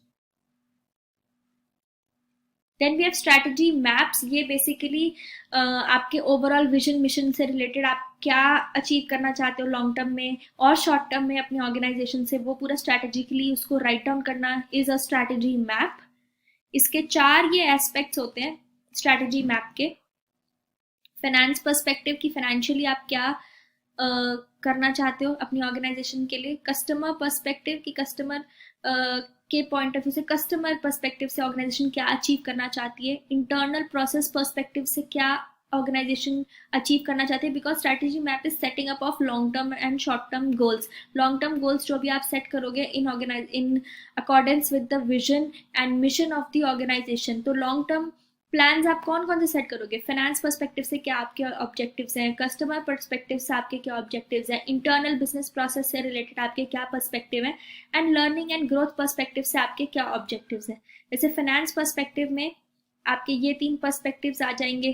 A: Then we have strategy maps, ये बेसिकली आपके ओवरऑल विजन मिशन से रिलेटेड आप क्या अचीव करना चाहते हो लॉन्ग टर्म में और शॉर्ट टर्म में अपनी ऑर्गेनाइजेशन से, वो पूरा स्ट्रैटेजिकली उसको राइट डाउन करना इज अ स्ट्रैटेजी मैप। इसके 4 ये एस्पेक्ट्स होते हैं स्ट्रैटेजी मैप के। फाइनेंस पर्सपेक्टिव की फाइनेंशियली आप क्या करना चाहते हो अपनी ऑर्गेनाइजेशन के लिए। कस्टमर पर्सपेक्टिव की कस्टमर के पॉइंट ऑफ व्यू से, कस्टमर पर्सपेक्टिव से ऑर्गेनाइजेशन क्या अचीव करना चाहती है। इंटरनल प्रोसेस पर्सपेक्टिव से क्या ऑर्गेनाइजेशन अचीव करना चाहते हैं, because strategy map is setting up of long term and short term goals. Long term goals जो भी आप सेट करोगे in accordance with the vision and mission of the organization. तो लॉन्ग टर्म प्लान्स आप कौन कौन से सेट करोगे, फाइनेंस पर्सपेक्टिव से क्या आपके ऑब्जेक्टिव्स हैं, कस्टमर पर्सपेक्टिव से आपके क्या ऑब्जेक्टिव्स हैं, इंटरनल बिजनेस प्रोसेस से रिलेटेड आपके क्या पर्सपेक्टिव हैं, and learning and growth perspective से आपके क्या ऑब्जेक्टिव्स हैं। जैसे फाइनेंस पर्सपेक्टिव में आपके ये 3 पर्सपेक्टिव्स आ जाएंगे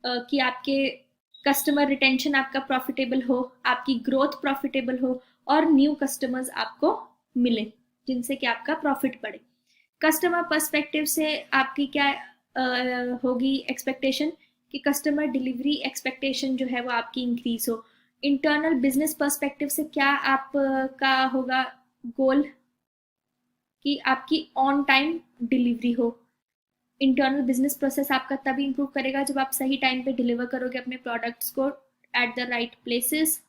A: कि आपके कस्टमर रिटेंशन आपका प्रॉफिटेबल हो, आपकी ग्रोथ प्रॉफिटेबल हो और न्यू कस्टमर्स आपको मिले जिनसे कि आपका प्रॉफिट बढ़े। कस्टमर पर्सपेक्टिव से आपकी क्या होगी एक्सपेक्टेशन कि कस्टमर डिलीवरी एक्सपेक्टेशन जो है वो आपकी इंक्रीज हो। इंटरनल बिजनेस पर्सपेक्टिव से क्या आप का होगा गोल कि आपकी ऑन टाइम डिलीवरी हो। इंटरनल बिजनेस प्रोसेस आपका तभी इंप्रूव करेगा जब आप सही टाइम पे डिलीवर करोगे अपने प्रोडक्ट्स को at the right places.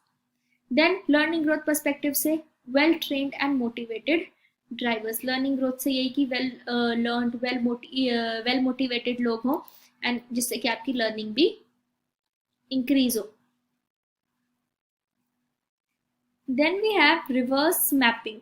A: Then learning growth perspective से well trained and motivated drivers. Learning growth से यही कि वेल लर्नड वेल मोटिवेटेड लोग हों एंड जिससे कि आपकी लर्निंग भी इंक्रीज हो। Then we have reverse mapping.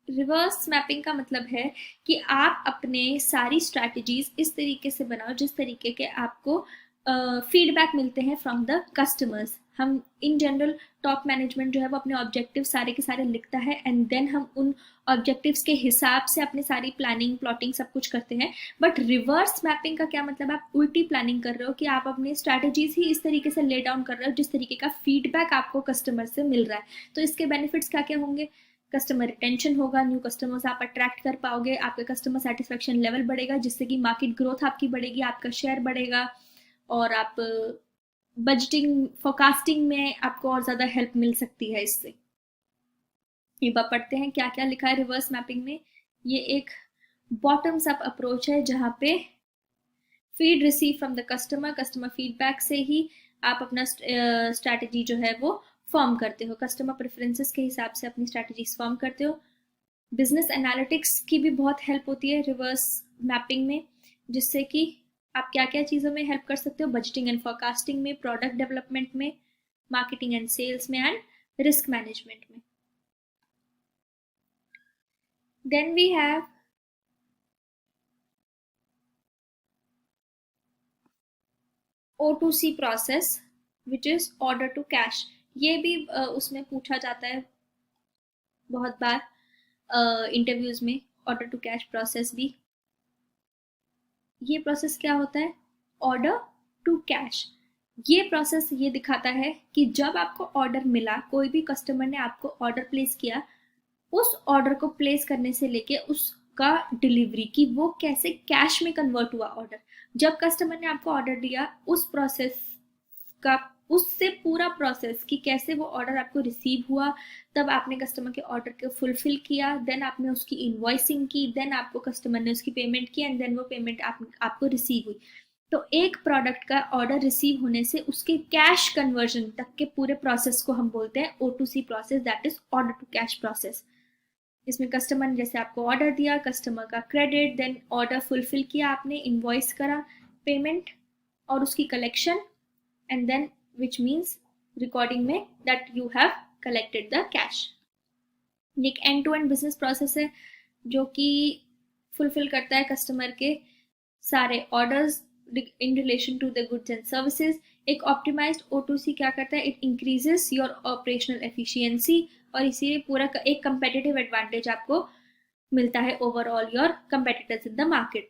A: Reverse mapping का मतलब है कि आप अपने सारी स्ट्रैटेजीज इस तरीके से बनाओ जिस तरीके के आपको फीडबैक मिलते हैं फ्रॉम द कस्टमर्स। हम इन जनरल टॉप मैनेजमेंट जो है वो अपने ऑब्जेक्टिव सारे के सारे लिखता है एंड देन हम उन ऑब्जेक्टिव्स के हिसाब से अपनी सारी प्लानिंग प्लॉटिंग सब कुछ करते हैं। बट रिवर्स मैपिंग का क्या मतलब, आप उल्टी प्लानिंग कर रहे हो कि आप अपनी स्ट्रैटेजीज ही इस तरीके से ले डाउन कर रहे हो जिस तरीके का फीडबैक आपको कस्टमर से मिल रहा है। तो इसके बेनिफिट्स क्या क्या होंगे, कस्टमर रिटेंशन होगा, न्यू कस्टमर्स आप अट्रैक्ट कर पाओगे, आपका कस्टमर सेटिस्फेक्शन लेवल बढ़ेगा जिससे कि मार्केट ग्रोथ आपकी बढ़ेगी, आपका शेयर बढ़ेगा और आप बजटिंग फोरकास्टिंग में आपको और ज़्यादा हेल्प मिल सकती है इससे। ये बात पढ़ते हैं क्या क्या लिखा है रिवर्स मैपिंग में। ये एक बॉटम्स अप अप्रोच है जहाँ पे feed receive from the customer, customer feedback से ही आप अपना स्ट्रैटेजी जो है वो फॉर्म करते हो, कस्टमर प्रेफरेंसेस के हिसाब से अपनी स्ट्रैटेजीज फॉर्म करते हो। बिजनेस एनालिटिक्स की भी बहुत हेल्प होती है रिवर्स मैपिंग में, जिससे कि आप क्या क्या चीज़ों में हेल्प कर सकते हो, बजटिंग एंड फोरकास्टिंग में, प्रोडक्ट डेवलपमेंट में, मार्केटिंग एंड सेल्स में एंड रिस्क मैनेजमेंट में। Then we have O2C process which is order to cash. ये भी उसमें पूछा जाता है बहुत बार इंटरव्यूज में, ऑर्डर टू कैश प्रोसेस भी। ये प्रोसेस क्या होता है, ऑर्डर टू कैश। ये प्रोसेस ये दिखाता है कि जब आपको ऑर्डर मिला, कोई भी कस्टमर ने आपको ऑर्डर प्लेस किया, उस ऑर्डर को प्लेस करने से लेके उस का डिलीवरी, कि वो कैसे कैश में कन्वर्ट हुआ ऑर्डर। जब कस्टमर ने आपको ऑर्डर दिया, उस प्रोसेस का, उससे पूरा प्रोसेस कि कैसे वो ऑर्डर आपको रिसीव हुआ, तब आपने कस्टमर के ऑर्डर को फुलफिल किया, देन आपने उसकी इनवॉइसिंग की, देन आपको कस्टमर ने उसकी पेमेंट की, एंड देन वो पेमेंट आपको रिसीव हुई। तो एक प्रोडक्ट का ऑर्डर रिसीव होने से उसके कैश कन्वर्जन तक के पूरे प्रोसेस को हम बोलते हैं O2C process, that is order to cash process. इसमें कस्टमर ने जैसे आपको ऑर्डर दिया, कस्टमर का क्रेडिट, देन ऑर्डर फुलफिल किया आपने, इनवॉइस करा, पेमेंट और उसकी collection, and then which means recording में that you have collected the cash. एक end to end business process है जो कि फुलफिल करता है कस्टमर के सारे orders in relation to the goods and services. एक ऑप्टिमाइज्ड O2C क्या करता है, it increases your operational efficiency, और इसीलिए पूरा एक कंपेटिटिव एडवांटेज आपको मिलता है overall your competitors in the market.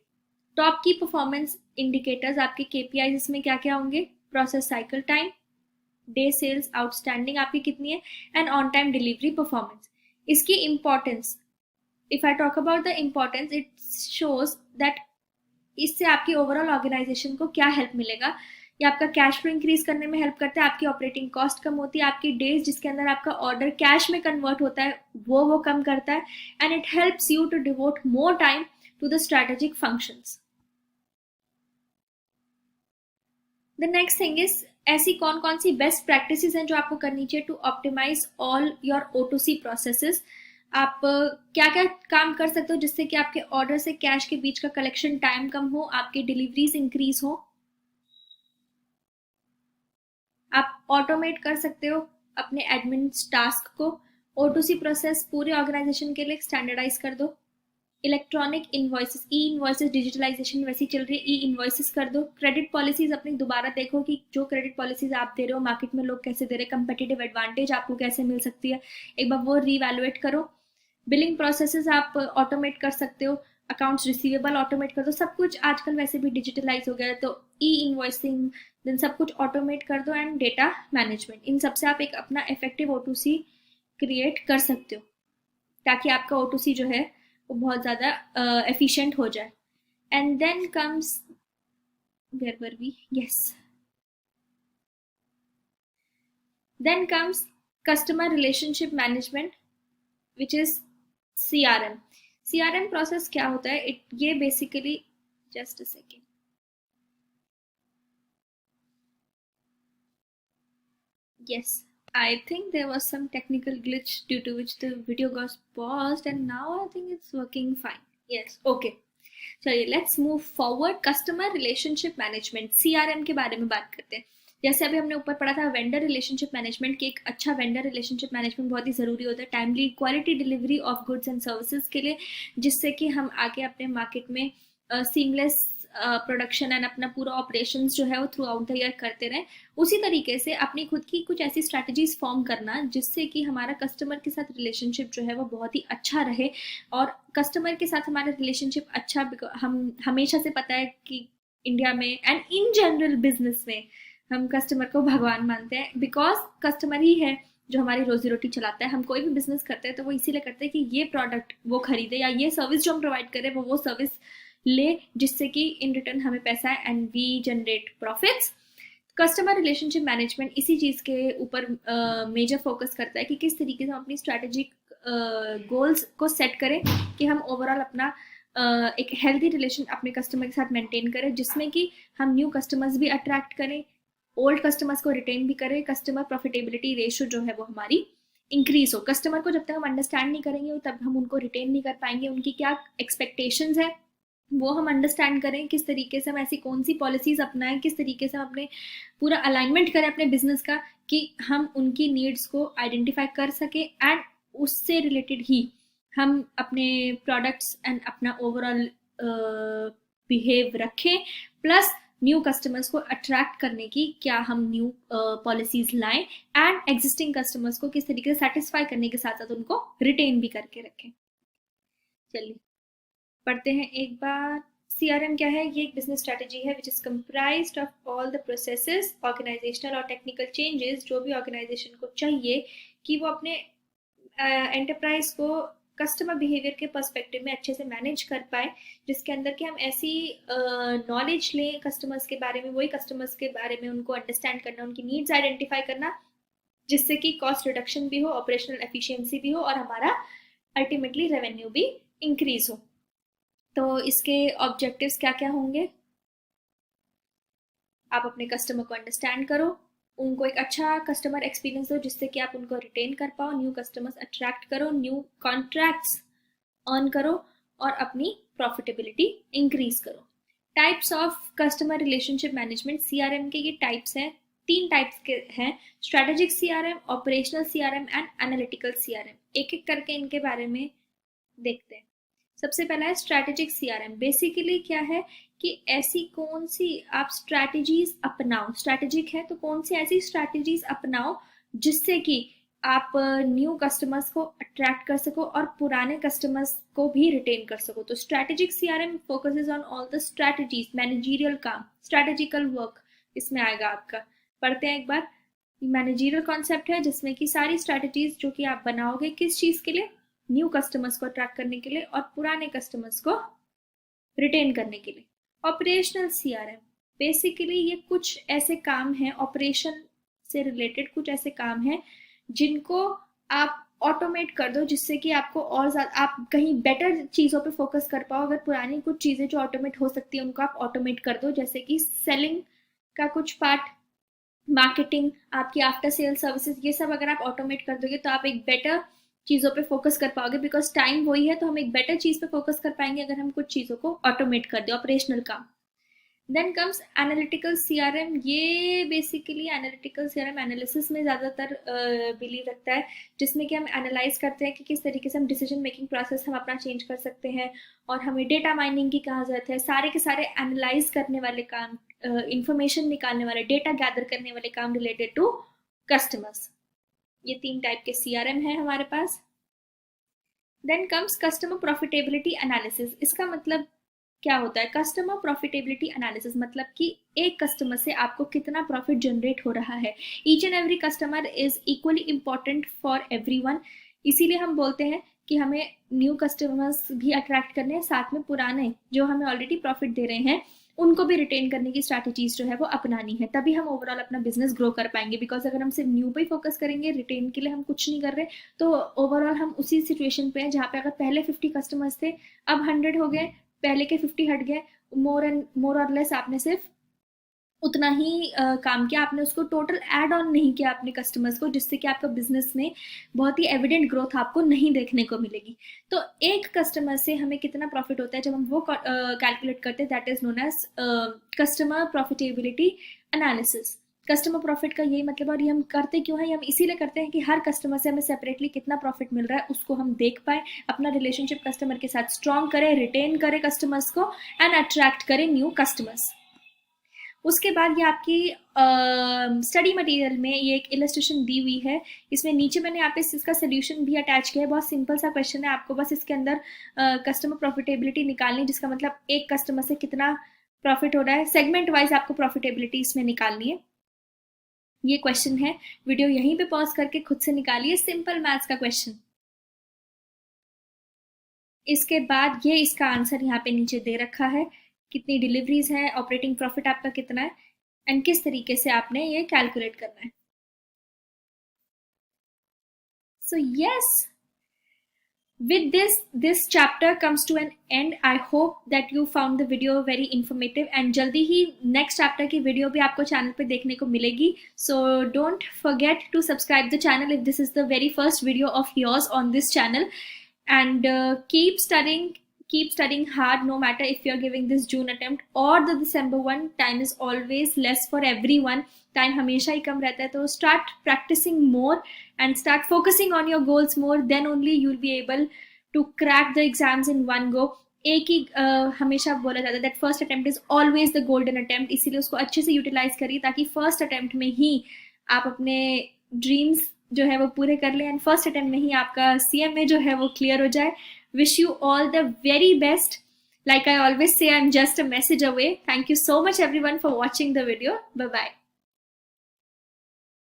A: Top key performance indicators आपके KPIs इसमें क्या क्या होंगे, process cycle time, day sales outstanding आपकी कितनी है, and on time delivery performance. इसकी importance, if I talk about the importance, it shows that इससे आपकी ओवरऑल ऑर्गेनाइजेशन को क्या हेल्प मिलेगा। ये आपका कैश फ्लो इंक्रीज करने में हेल्प करता है, आपकी ऑपरेटिंग कॉस्ट कम होती है, आपकी डेज जिसके अंदर आपका ऑर्डर कैश में कन्वर्ट होता है वो कम करता है, and it helps you to devote more time to the strategic functions. The next thing is, ऐसी कौन कौन सी बेस्ट प्रैक्टिसेस हैं जो आपको करनी चाहिए to optimize all your O2C processes. आप क्या क्या काम कर सकते हो जिससे कि आपके ऑर्डर से कैश के बीच का कलेक्शन टाइम कम हो, आपकी डिलीवरीज इंक्रीज हो। आप ऑटोमेट कर सकते हो अपने एडमिन टास्क को। O2C प्रोसेस पूरे ऑर्गेनाइजेशन के लिए स्टैंडर्डाइज कर दो। इलेक्ट्रॉनिक इनवॉइसेस, ई इनवॉइसेस डिजिटलाइजेशन वैसी चल रही है, ई इनवॉइसेस कर दो। क्रेडिट पॉलिसीज अपनी दोबारा देखो कि जो क्रेडिट पॉलिसीज आप दे रहे हो मार्केट में लोग कैसे दे रहे हैं, कंपेटिटिव एडवांटेज आपको कैसे मिल सकती है, एक बार वो रीवैल्यूएट करो। बिलिंग प्रोसेसेस आप ऑटोमेट कर सकते हो, अकाउंट्स रिसीवेबल ऑटोमेट कर दो, सब कुछ आजकल वैसे भी डिजिटलाइज हो गया है, तो ई इनवॉइसिंग देन सब कुछ ऑटोमेट कर दो, एंड डेटा मैनेजमेंट, इन सबसे आप एक अपना इफेक्टिव O2C क्रिएट कर सकते हो ताकि आपका O2C जो है वो बहुत ज़्यादा एफिशिएंट हो जाए। And then comes, where were we, yes, then comes customer relationship management which is CRM। CRM process क्या होता है, ये basically, just a second, yes, I think there was some technical glitch due to which the video got paused, and now I think it's working fine. Yes, okay, चलिए let's move forward. Customer relationship management, CRM के बारे में बात करते हैं। जैसे अभी हमने ऊपर पढ़ा था वेंडर रिलेशनशिप मैनेजमेंट, की एक अच्छा वेंडर रिलेशनशिप मैनेजमेंट बहुत ही ज़रूरी होता है timely quality delivery of goods and services के लिए, जिससे कि हम आगे अपने मार्केट में सीमलेस प्रोडक्शन एंड अपना पूरा ऑपरेशंस जो है वो थ्रू आउट द ईयर करते रहें। उसी तरीके से अपनी खुद की कुछ ऐसी स्ट्रैटेजीज फॉर्म करना जिससे कि हमारा कस्टमर के साथ रिलेशनशिप जो है वो बहुत ही अच्छा रहे, और कस्टमर के साथ हमारा रिलेशनशिप अच्छा, हम हमेशा से पता है कि इंडिया में एंड इन जनरल बिजनेस में हम कस्टमर को भगवान मानते हैं, बिकॉज कस्टमर ही है जो हमारी रोजी रोटी चलाता है। हम कोई भी बिजनेस करते हैं तो वो इसीलिए करते हैं कि ये प्रोडक्ट वो खरीदे या ये सर्विस जो हम प्रोवाइड करें वो सर्विस ले, जिससे कि इन रिटर्न हमें पैसा है and we generate profits. Customer relationship management इसी चीज़ के ऊपर मेजर फोकस करता है कि किस तरीके से हम अपनी स्ट्रैटेजिक गोल्स को सेट करें कि हम ओवरऑल अपना एक हेल्दी रिलेशन अपने कस्टमर के साथ मेंटेन करें, जिसमें कि हम न्यू कस्टमर्स भी अट्रैक्ट करें, ओल्ड कस्टमर्स को रिटेन भी करें, कस्टमर प्रॉफिटेबिलिटी रेशियो जो है वो हमारी इंक्रीज हो। कस्टमर को जब तक हम अंडरस्टैंड नहीं करेंगे तब हम उनको रिटेन नहीं कर पाएंगे, उनकी क्या एक्सपेक्टेशंस है वो हम अंडरस्टैंड करें, किस तरीके से हम ऐसी कौन सी पॉलिसीज अपनाएं, किस तरीके से हम अपने पूरा अलाइनमेंट करें अपने बिजनेस का कि हम उनकी नीड्स को आइडेंटिफाई कर सके, एंड उससे रिलेटेड ही हम अपने प्रोडक्ट्स एंड अपना ओवरऑल बिहेव रखें, प्लस न्यू कस्टमर्स को अट्रैक्ट करने की क्या हम न्यू पॉलिसीज लाएं, एंड एग्जिस्टिंग कस्टमर्स को किस तरीके से सेटिस्फाई करने के साथ साथ उनको रिटेन भी करके रखें। चलिए पढ़ते हैं एक बार। CRM क्या है, ये एक बिजनेस स्ट्रेटेजी है which is comprised of all the processes, organizational और टेक्निकल चेंजेस जो भी ऑर्गेनाइजेशन को चाहिए कि वो अपने एंटरप्राइज को कस्टमर बिहेवियर के पर्सपेक्टिव में अच्छे से मैनेज कर पाए, जिसके अंदर कि हम ऐसी नॉलेज लें कस्टमर्स के बारे में, वही कस्टमर्स के बारे में उनको अंडरस्टैंड करना, उनकी नीड्स आइडेंटिफाई करना, जिससे कि कॉस्ट रिडक्शन भी हो, ऑपरेशनल एफिशिएंसी भी हो और हमारा अल्टीमेटली रेवेन्यू भी इंक्रीज हो। तो इसके ऑब्जेक्टिव्स क्या क्या होंगे? आप अपने कस्टमर को अंडरस्टैंड करो, उनको एक अच्छा कस्टमर एक्सपीरियंस दो जिससे कि आप उनको रिटेन कर पाओ, न्यू कस्टमर्स अट्रैक्ट करो, न्यू कॉन्ट्रैक्ट्स अर्न करो और अपनी प्रॉफिटेबिलिटी इंक्रीज करो। Types of customer relationship management, CRM के ये टाइप्स हैं, 3 टाइप्स के हैं, strategic CRM, operational CRM and analytical CRM. एक एक करके इनके बारे में देखते हैं। सबसे पहला है स्ट्रैटेजिक सीआरएम। बेसिकली क्या है कि ऐसी कौन सी आप स्ट्रैटेजीज अपनाओ, स्ट्रैटेजिक है तो कौन सी ऐसी स्ट्रैटेजीज अपनाओ जिससे कि आप न्यू कस्टमर्स को अट्रैक्ट कर सको और पुराने कस्टमर्स को भी रिटेन कर सको। तो strategic CRM focuses on all the strategies, managerial काम, स्ट्रैटेजिकल वर्क इसमें आएगा आपका। पढ़ते हैं एक बार। मैनेजरियल कॉन्सेप्ट है जिसमें कि सारी स्ट्रैटेजीज जो कि आप बनाओगे किस चीज के लिए, न्यू कस्टमर्स को अट्रैक्ट करने के लिए और पुराने कस्टमर्स को रिटेन करने के लिए। ऑपरेशनल सीआरएम, बेसिकली ये कुछ ऐसे काम हैं, ऑपरेशन से रिलेटेड कुछ ऐसे काम हैं जिनको आप ऑटोमेट कर दो जिससे कि आपको और ज्यादा, आप कहीं बेटर चीज़ों पे फोकस कर पाओ। अगर पुरानी कुछ चीज़ें जो ऑटोमेट हो सकती है उनको आप ऑटोमेट कर दो, जैसे कि सेलिंग का कुछ पार्ट, मार्केटिंग, आपकी आफ्टर सेल सर्विसेज, ये सब अगर आप ऑटोमेट कर दोगे तो आप एक बेटर चीज़ों पे फोकस कर पाओगे, बिकॉज टाइम वही है तो हम एक बेटर चीज़ पे फोकस कर पाएंगे अगर हम कुछ चीज़ों को ऑटोमेट कर दें, ऑपरेशनल काम। Then comes analytical CRM. ये बेसिकली एनालिटिकल सीआरएम एनालिसिस में ज़्यादातर बिलीव रखता है, जिसमें कि हम एनालाइज करते हैं कि किस तरीके से हम डिसीजन मेकिंग प्रोसेस हम अपना चेंज कर सकते हैं और हमें डेटा माइनिंग की कहाँ ज़रूरत है। सारे के सारे एनालाइज करने वाले काम, इंफॉर्मेशन निकालने वाले, डेटा गैदर करने वाले काम रिलेटेड टू कस्टमर्स। ये 3 टाइप के सीआरएम है हमारे पास। Then comes customer profitability analysis. इसका मतलब क्या होता है? कस्टमर प्रॉफिटेबिलिटी एनालिसिस मतलब कि एक कस्टमर से आपको कितना प्रॉफिट जनरेट हो रहा है। Each and every customer is equally important for everyone, इसीलिए हम बोलते हैं कि हमें न्यू कस्टमर्स भी अट्रैक्ट करने हैं, साथ में पुराने जो हमें ऑलरेडी प्रॉफिट दे रहे हैं उनको भी रिटेन करने की स्ट्रैटेजीज जो है वो अपनानी है, तभी हम ओवरऑल अपना बिजनेस ग्रो कर पाएंगे। बिकॉज अगर हम सिर्फ न्यू पे ही फोकस करेंगे, रिटेन के लिए हम कुछ नहीं कर रहे, तो ओवरऑल हम उसी सिचुएशन पे हैं जहाँ पे अगर पहले 50 कस्टमर्स थे अब 100 हो गए, पहले के 50 हट गए, मोर और लेस आपने सिर्फ उतना ही काम किया, आपने उसको टोटल ऐड ऑन नहीं किया अपने कस्टमर्स को, जिससे कि आपका बिजनेस में बहुत ही एविडेंट ग्रोथ आपको नहीं देखने को मिलेगी। तो एक कस्टमर से हमें कितना प्रॉफिट होता है जब हम वो कैलकुलेट करते हैं, that is known as customer profitability analysis. Customer profit का यही मतलब, और ये हम करते क्यों है? ये हम इसीलिए करते हैं कि हर कस्टमर से हमें सेपरेटली कितना प्रॉफिट मिल रहा है उसको हम देख पाए, अपना रिलेशनशिप कस्टमर के साथ स्ट्रॉन्ग करें, रिटेन करें कस्टमर्स को एंड अट्रैक्ट करें न्यू कस्टमर्स। उसके बाद ये आपकी स्टडी मटेरियल में ये एक इलस्ट्रेशन दी हुई है, इसमें नीचे मैंने यहाँ पे इसका सोल्यूशन भी अटैच किया है। बहुत सिंपल सा क्वेश्चन है, आपको बस इसके अंदर कस्टमर प्रॉफिटेबिलिटी निकालनी है, जिसका मतलब एक कस्टमर से कितना प्रॉफिट हो रहा है, सेगमेंट वाइज आपको प्रॉफिटेबिलिटी इसमें निकालनी है। ये क्वेश्चन है, वीडियो यहीं पे पॉज करके खुद से निकालिए, सिंपल मैथ्स का क्वेश्चन। इसके बाद ये इसका आंसर यहाँ पे नीचे दे रखा है, कितनी डिलीवरीज है, ऑपरेटिंग प्रॉफिट आपका कितना है एंड किस तरीके से आपने ये कैलकुलेट करना है। So yes, with this chapter comes to an end. I hope that you found the video very informative and जल्दी ही next chapter की video भी आपको channel पे देखने को मिलेगी. So don't forget to subscribe the channel if this is the very first video of yours on this channel, and keep studying hard, no matter if you're giving this June attempt or the December one. Time is always less for everyone, time हमेशा ही कम रहता है, तो start practicing more and start focusing on your goals more, then only you will be able to crack the exams in one go. एक ही हमेशा बोला जाता है that first attempt is always the golden attempt, इसीलिए उसको अच्छे से यूटिलाइज करिए ताकि फर्स्ट अटेम्प्ट में ही आप अपने ड्रीम्स जो है वो पूरे कर लें एंड फर्स्ट अटेम्प्ट में ही आपका CMA जो है वो क्लियर हो जाए। Wish you all the very best. Like I always say, I'm just a message away. Thank you so much everyone for watching the video. Bye bye.